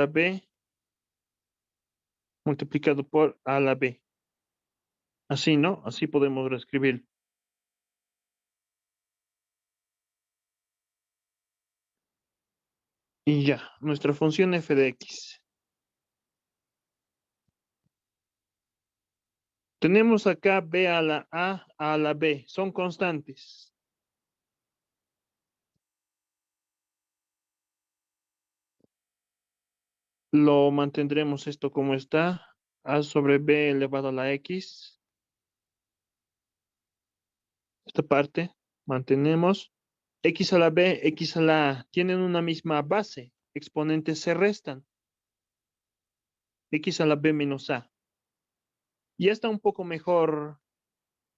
Speaker 1: b multiplicado por a la b. Así, ¿no? Así podemos reescribir. Y ya, nuestra función f de x. Tenemos acá b a la a la b. Son constantes. Lo mantendremos esto como está. A sobre b elevado a la x. Esta parte mantenemos. X a la b, x a la a tienen una misma base. Exponentes se restan. X a la b menos a. Ya está un poco mejor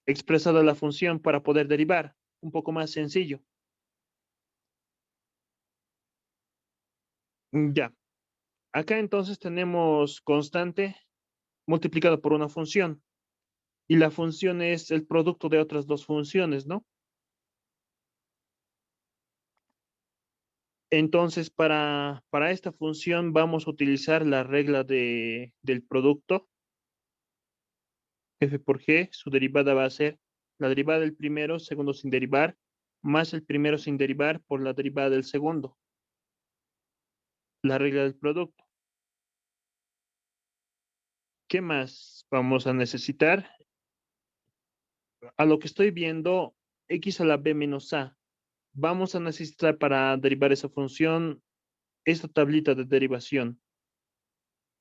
Speaker 1: expresada la función para poder derivar. Un poco más sencillo. Ya. Acá entonces tenemos constante multiplicado por una función. Y la función es el producto de otras dos funciones, ¿no? Entonces, para esta función vamos a utilizar la regla del producto. F por G, su derivada va a ser la derivada del primero, segundo sin derivar, más el primero sin derivar por la derivada del segundo. La regla del producto. ¿Qué más vamos a necesitar? A lo que estoy viendo, x a la b menos a. Vamos a necesitar para derivar esa función esta tablita de derivación.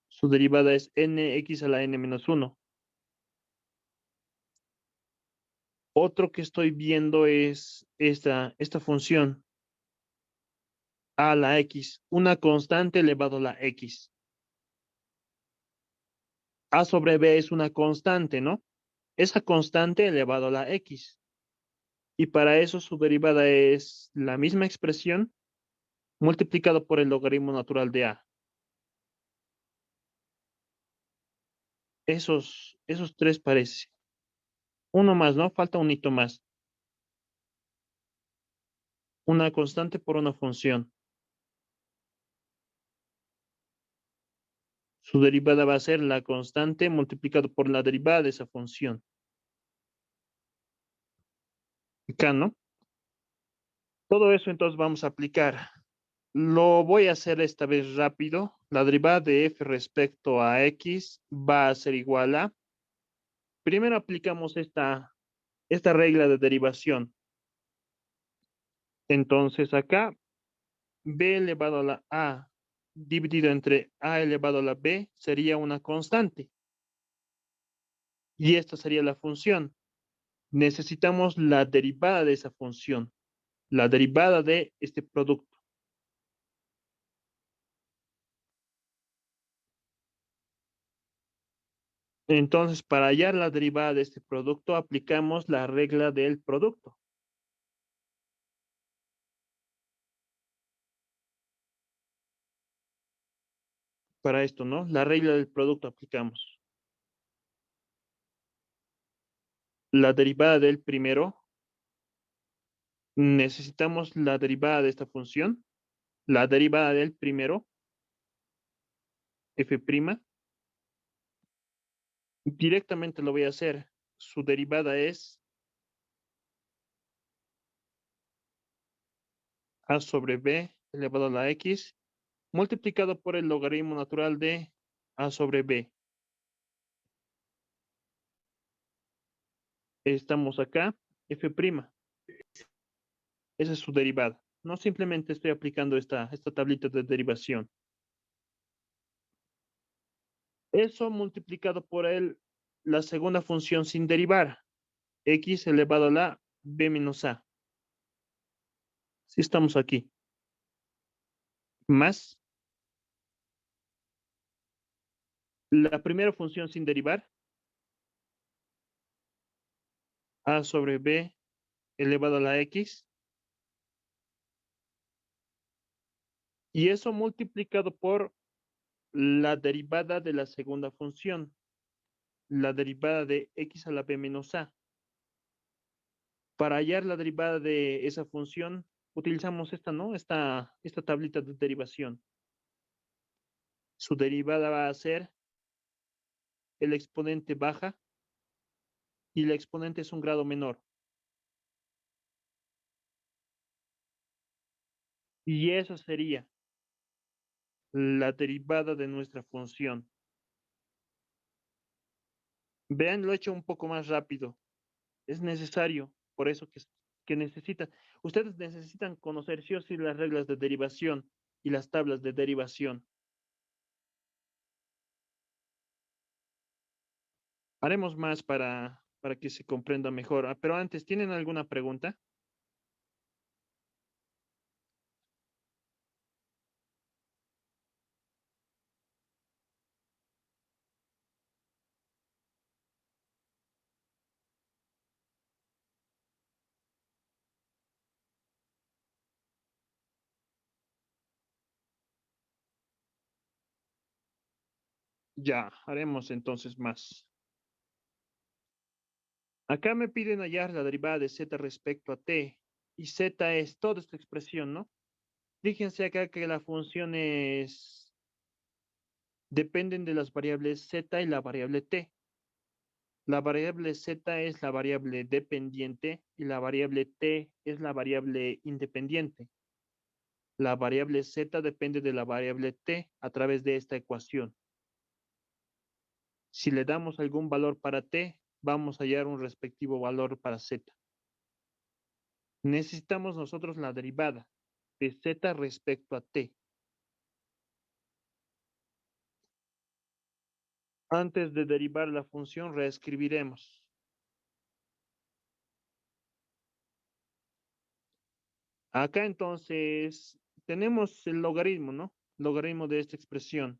Speaker 1: Su derivada es nx a la n menos 1. Otro que estoy viendo es esta función a la x, una constante elevado a la x. A sobre b es una constante, ¿no? Esa constante elevado a la x. Y para eso su derivada es la misma expresión multiplicado por el logaritmo natural de a. Esos tres parece. Uno más, ¿no? Falta un hito más. Una constante por una función. Su derivada va a ser la constante multiplicado por la derivada de esa función. Acá, ¿no? Todo eso entonces vamos a aplicar. Lo voy a hacer esta vez rápido. La derivada de f respecto a x va a ser igual a... Primero aplicamos esta regla de derivación. Entonces acá, b elevado a la a dividido entre a elevado a la b sería una constante. Y esta sería la función. Necesitamos la derivada de esa función. La derivada de este producto. Entonces, para hallar la derivada de este producto, aplicamos la regla del producto. Para esto, ¿no? La regla del producto aplicamos. La derivada del primero, necesitamos la derivada de esta función. La derivada del primero, f', directamente lo voy a hacer. Su derivada es a sobre b elevado a la x multiplicado por el logaritmo natural de a sobre b. Estamos acá, f'. Esa es su derivada. No simplemente estoy aplicando esta tablita de derivación. Eso multiplicado por la segunda función sin derivar, x elevado a la b menos a. Si estamos aquí. Más la primera función sin derivar, a sobre b elevado a la x. Y eso multiplicado por la derivada de la segunda función, la derivada de x a la b menos a. Para hallar la derivada de esa función, utilizamos esta, ¿no? Esta tablita de derivación. Su derivada va a ser el exponente baja y el exponente es un grado menor. Y esa sería la derivada de nuestra función. Vean, lo he hecho un poco más rápido. Es necesario, por eso que necesitan. Ustedes necesitan conocer sí o sí las reglas de derivación y las tablas de derivación. Haremos más para que se comprenda mejor. Pero antes, ¿tienen alguna pregunta? Ya, haremos entonces más. Acá me piden hallar la derivada de z respecto a t. Y z es toda esta expresión, ¿no? Fíjense acá que la función dependen de las variables z y la variable t. La variable z es la variable dependiente y la variable t es la variable independiente. La variable z depende de la variable t a través de esta ecuación. Si le damos algún valor para t, vamos a hallar un respectivo valor para z. Necesitamos nosotros la derivada de z respecto a t. Antes de derivar la función, reescribiremos. Acá entonces tenemos el logaritmo, ¿no? Logaritmo de esta expresión.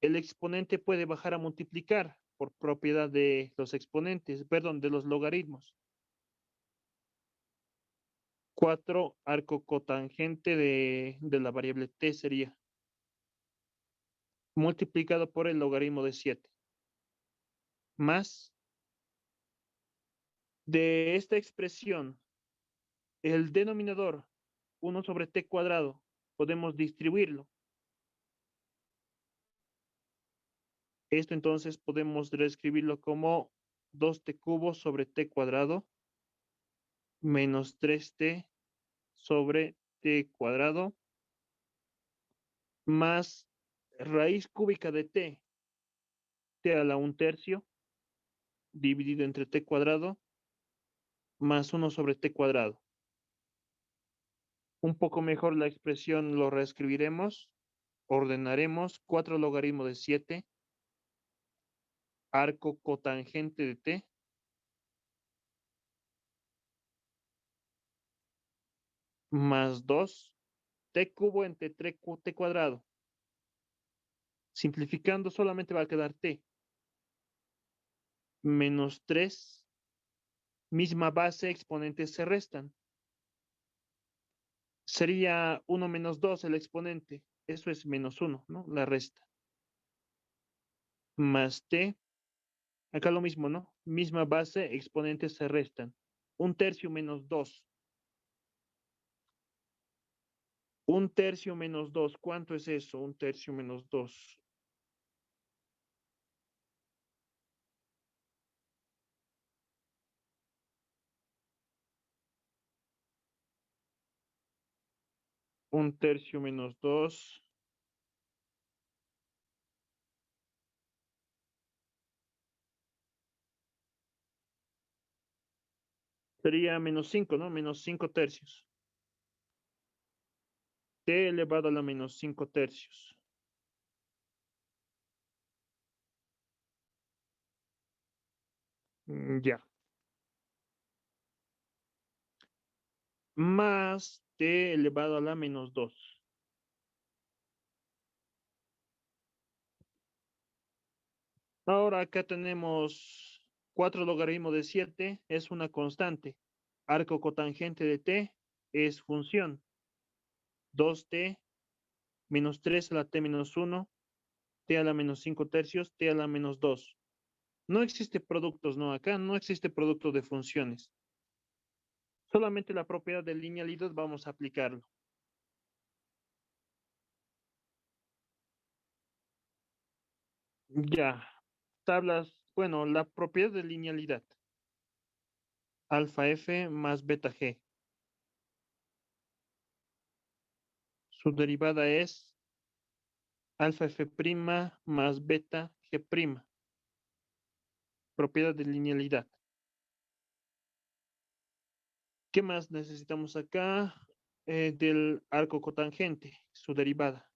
Speaker 1: El exponente puede bajar a multiplicar por propiedad de los exponentes, perdón, de los logaritmos. 4 arco cotangente de la variable t sería multiplicado por el logaritmo de 7. Más de esta expresión, el denominador 1 sobre t cuadrado, podemos distribuirlo. Esto entonces podemos reescribirlo como 2t cubo sobre t cuadrado menos 3t sobre t cuadrado más raíz cúbica de t a la 1/3 dividido entre t cuadrado más 1 sobre t cuadrado. Un poco mejor la expresión lo reescribiremos, ordenaremos 4 logaritmo de 7, arco cotangente de t, más 2, t cubo entre t cuadrado. Simplificando solamente va a quedar t, menos 3, misma base, exponentes se restan. Sería 1 menos 2 el exponente, eso es menos 1, ¿no? La resta. Más t, acá lo mismo, ¿no? Misma base, exponentes se restan. 1/3 menos 2. 1/3 menos 2, ¿cuánto es eso? 1/3 menos 2. Un tercio menos 2. Sería menos 5, ¿no? Menos 5 tercios. T elevado a la menos 5 tercios. Ya. Más t elevado a la menos 2. Ahora acá tenemos 4 logaritmos de 7, es una constante. Arco cotangente de t es función. 2t menos 3 a la t menos 1, t a la menos 5 tercios, t a la menos 2. No existe productos, no, acá no existe producto de funciones. Solamente la propiedad de linealidad vamos a aplicarlo. Ya, tablas, bueno, la propiedad de linealidad. Alfa f más beta g. Su derivada es alfa f' más beta g'. Propiedad de linealidad. ¿Qué más necesitamos acá? Del arco cotangente, su derivada.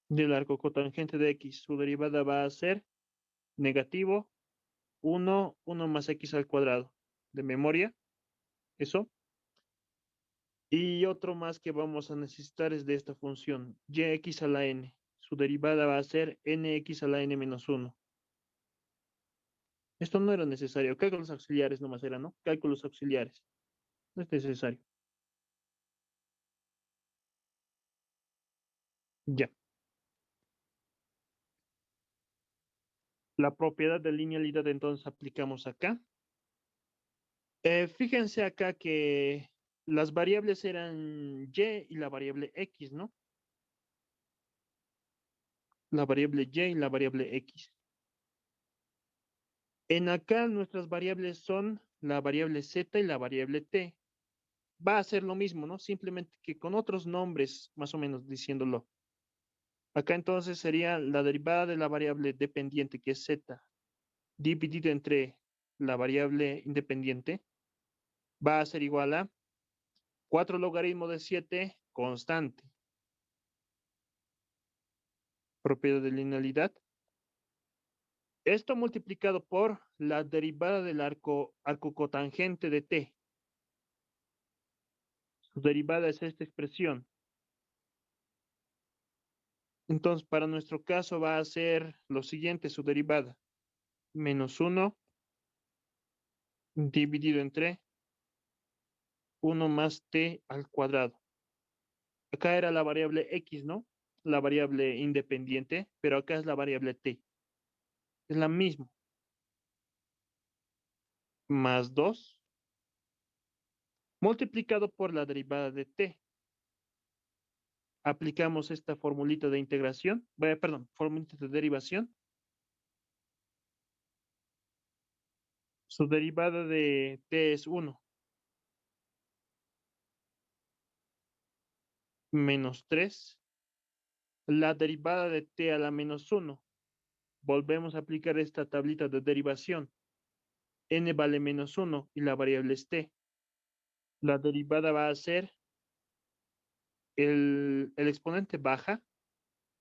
Speaker 1: Del arco cotangente de x, su derivada va a ser negativo 1 más x al cuadrado. De memoria, eso. Y otro más que vamos a necesitar es de esta función, yx a la n. Su derivada va a ser nx a la n menos 1. Esto no era necesario. Cálculos auxiliares nomás era, ¿no? Cálculos auxiliares. No es necesario. Ya. La propiedad de linealidad entonces aplicamos acá. Fíjense acá que las variables eran y y la variable x, ¿no? La variable y y la variable x. En acá nuestras variables son la variable z y la variable t. Va a ser lo mismo, ¿no? Simplemente que con otros nombres, más o menos diciéndolo. Acá entonces sería la derivada de la variable dependiente, que es z, dividido entre la variable independiente, va a ser igual a 4 logaritmos de 7 constante. Propiedad de linealidad. Esto multiplicado por la derivada del arco cotangente de t. Su derivada es esta expresión. Entonces, para nuestro caso va a ser lo siguiente, su derivada. Menos 1 dividido entre 1 más t al cuadrado. Acá era la variable x, ¿no? La variable independiente, pero acá es la variable t. Es la misma. Más 2 multiplicado por la derivada de t. Aplicamos esta formulita de integración, perdón, formulita de derivación. Su derivada de t es 1. Menos 3. La derivada de t a la menos 1. Volvemos a aplicar esta tablita de derivación. N vale menos 1 y la variable es t. La derivada va a ser el exponente baja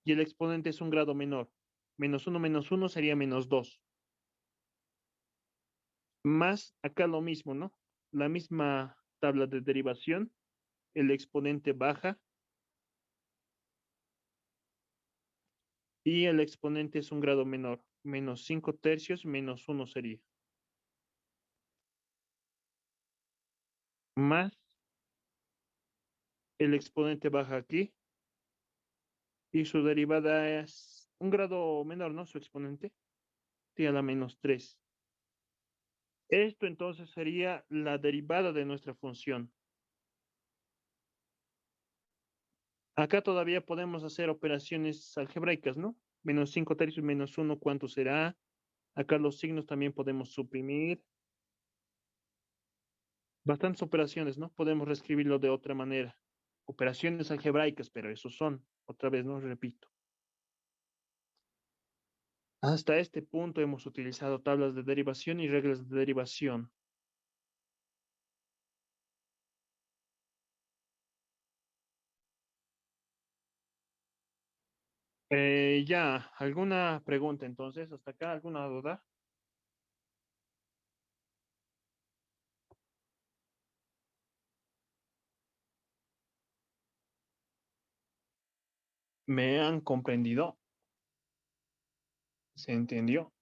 Speaker 1: y el exponente es un grado menor. Menos 1 sería menos 2. Más acá lo mismo, ¿no? La misma tabla de derivación. El exponente baja y el exponente es un grado menor. Menos 5 tercios menos 1 sería. Más el exponente baja aquí y su derivada es un grado menor, ¿no? Su exponente. T a la menos 3. Esto entonces sería la derivada de nuestra función. Acá todavía podemos hacer operaciones algebraicas, ¿no? Menos 5 tercios menos 1, ¿cuánto será? Acá los signos también podemos suprimir. Bastantes operaciones, ¿no? Podemos reescribirlo de otra manera. Operaciones algebraicas, pero esos son, otra vez, no repito. Hasta este punto hemos utilizado tablas de derivación y reglas de derivación. Ya, ¿alguna pregunta entonces? ¿Hasta acá alguna duda? ¿Me han comprendido? ¿Se entendió?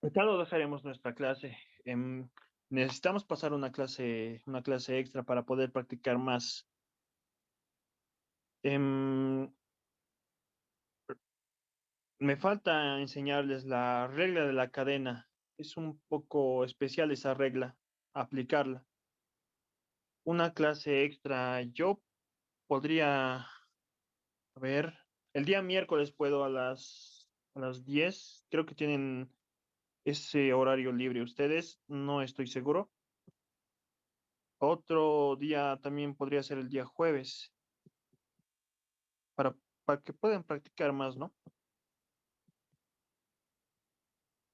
Speaker 1: Acá lo dejaremos nuestra clase. Necesitamos pasar una clase extra para poder practicar más. Em, Me falta enseñarles la regla de la cadena. Es un poco especial esa regla, aplicarla. Una clase extra, yo podría, a ver, el día miércoles puedo a las 10. Creo que tienen ese horario libre. Ustedes, no estoy seguro. Otro día también podría ser el día jueves, para, para que puedan practicar más, ¿no?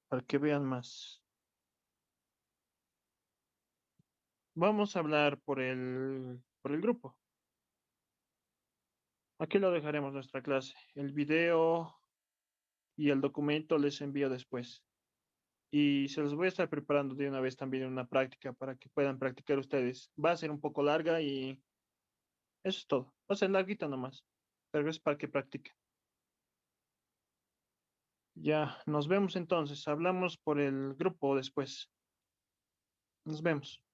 Speaker 1: Para que vean más. Vamos a hablar por el grupo. Aquí lo dejaremos nuestra clase. El video y el documento les envío después. Y se los voy a estar preparando de una vez también en una práctica para que puedan practicar ustedes. Va a ser un poco larga y eso es todo. Va a ser larguita nomás, pero es para que practiquen. Ya, nos vemos entonces. Hablamos por el grupo después. Nos vemos.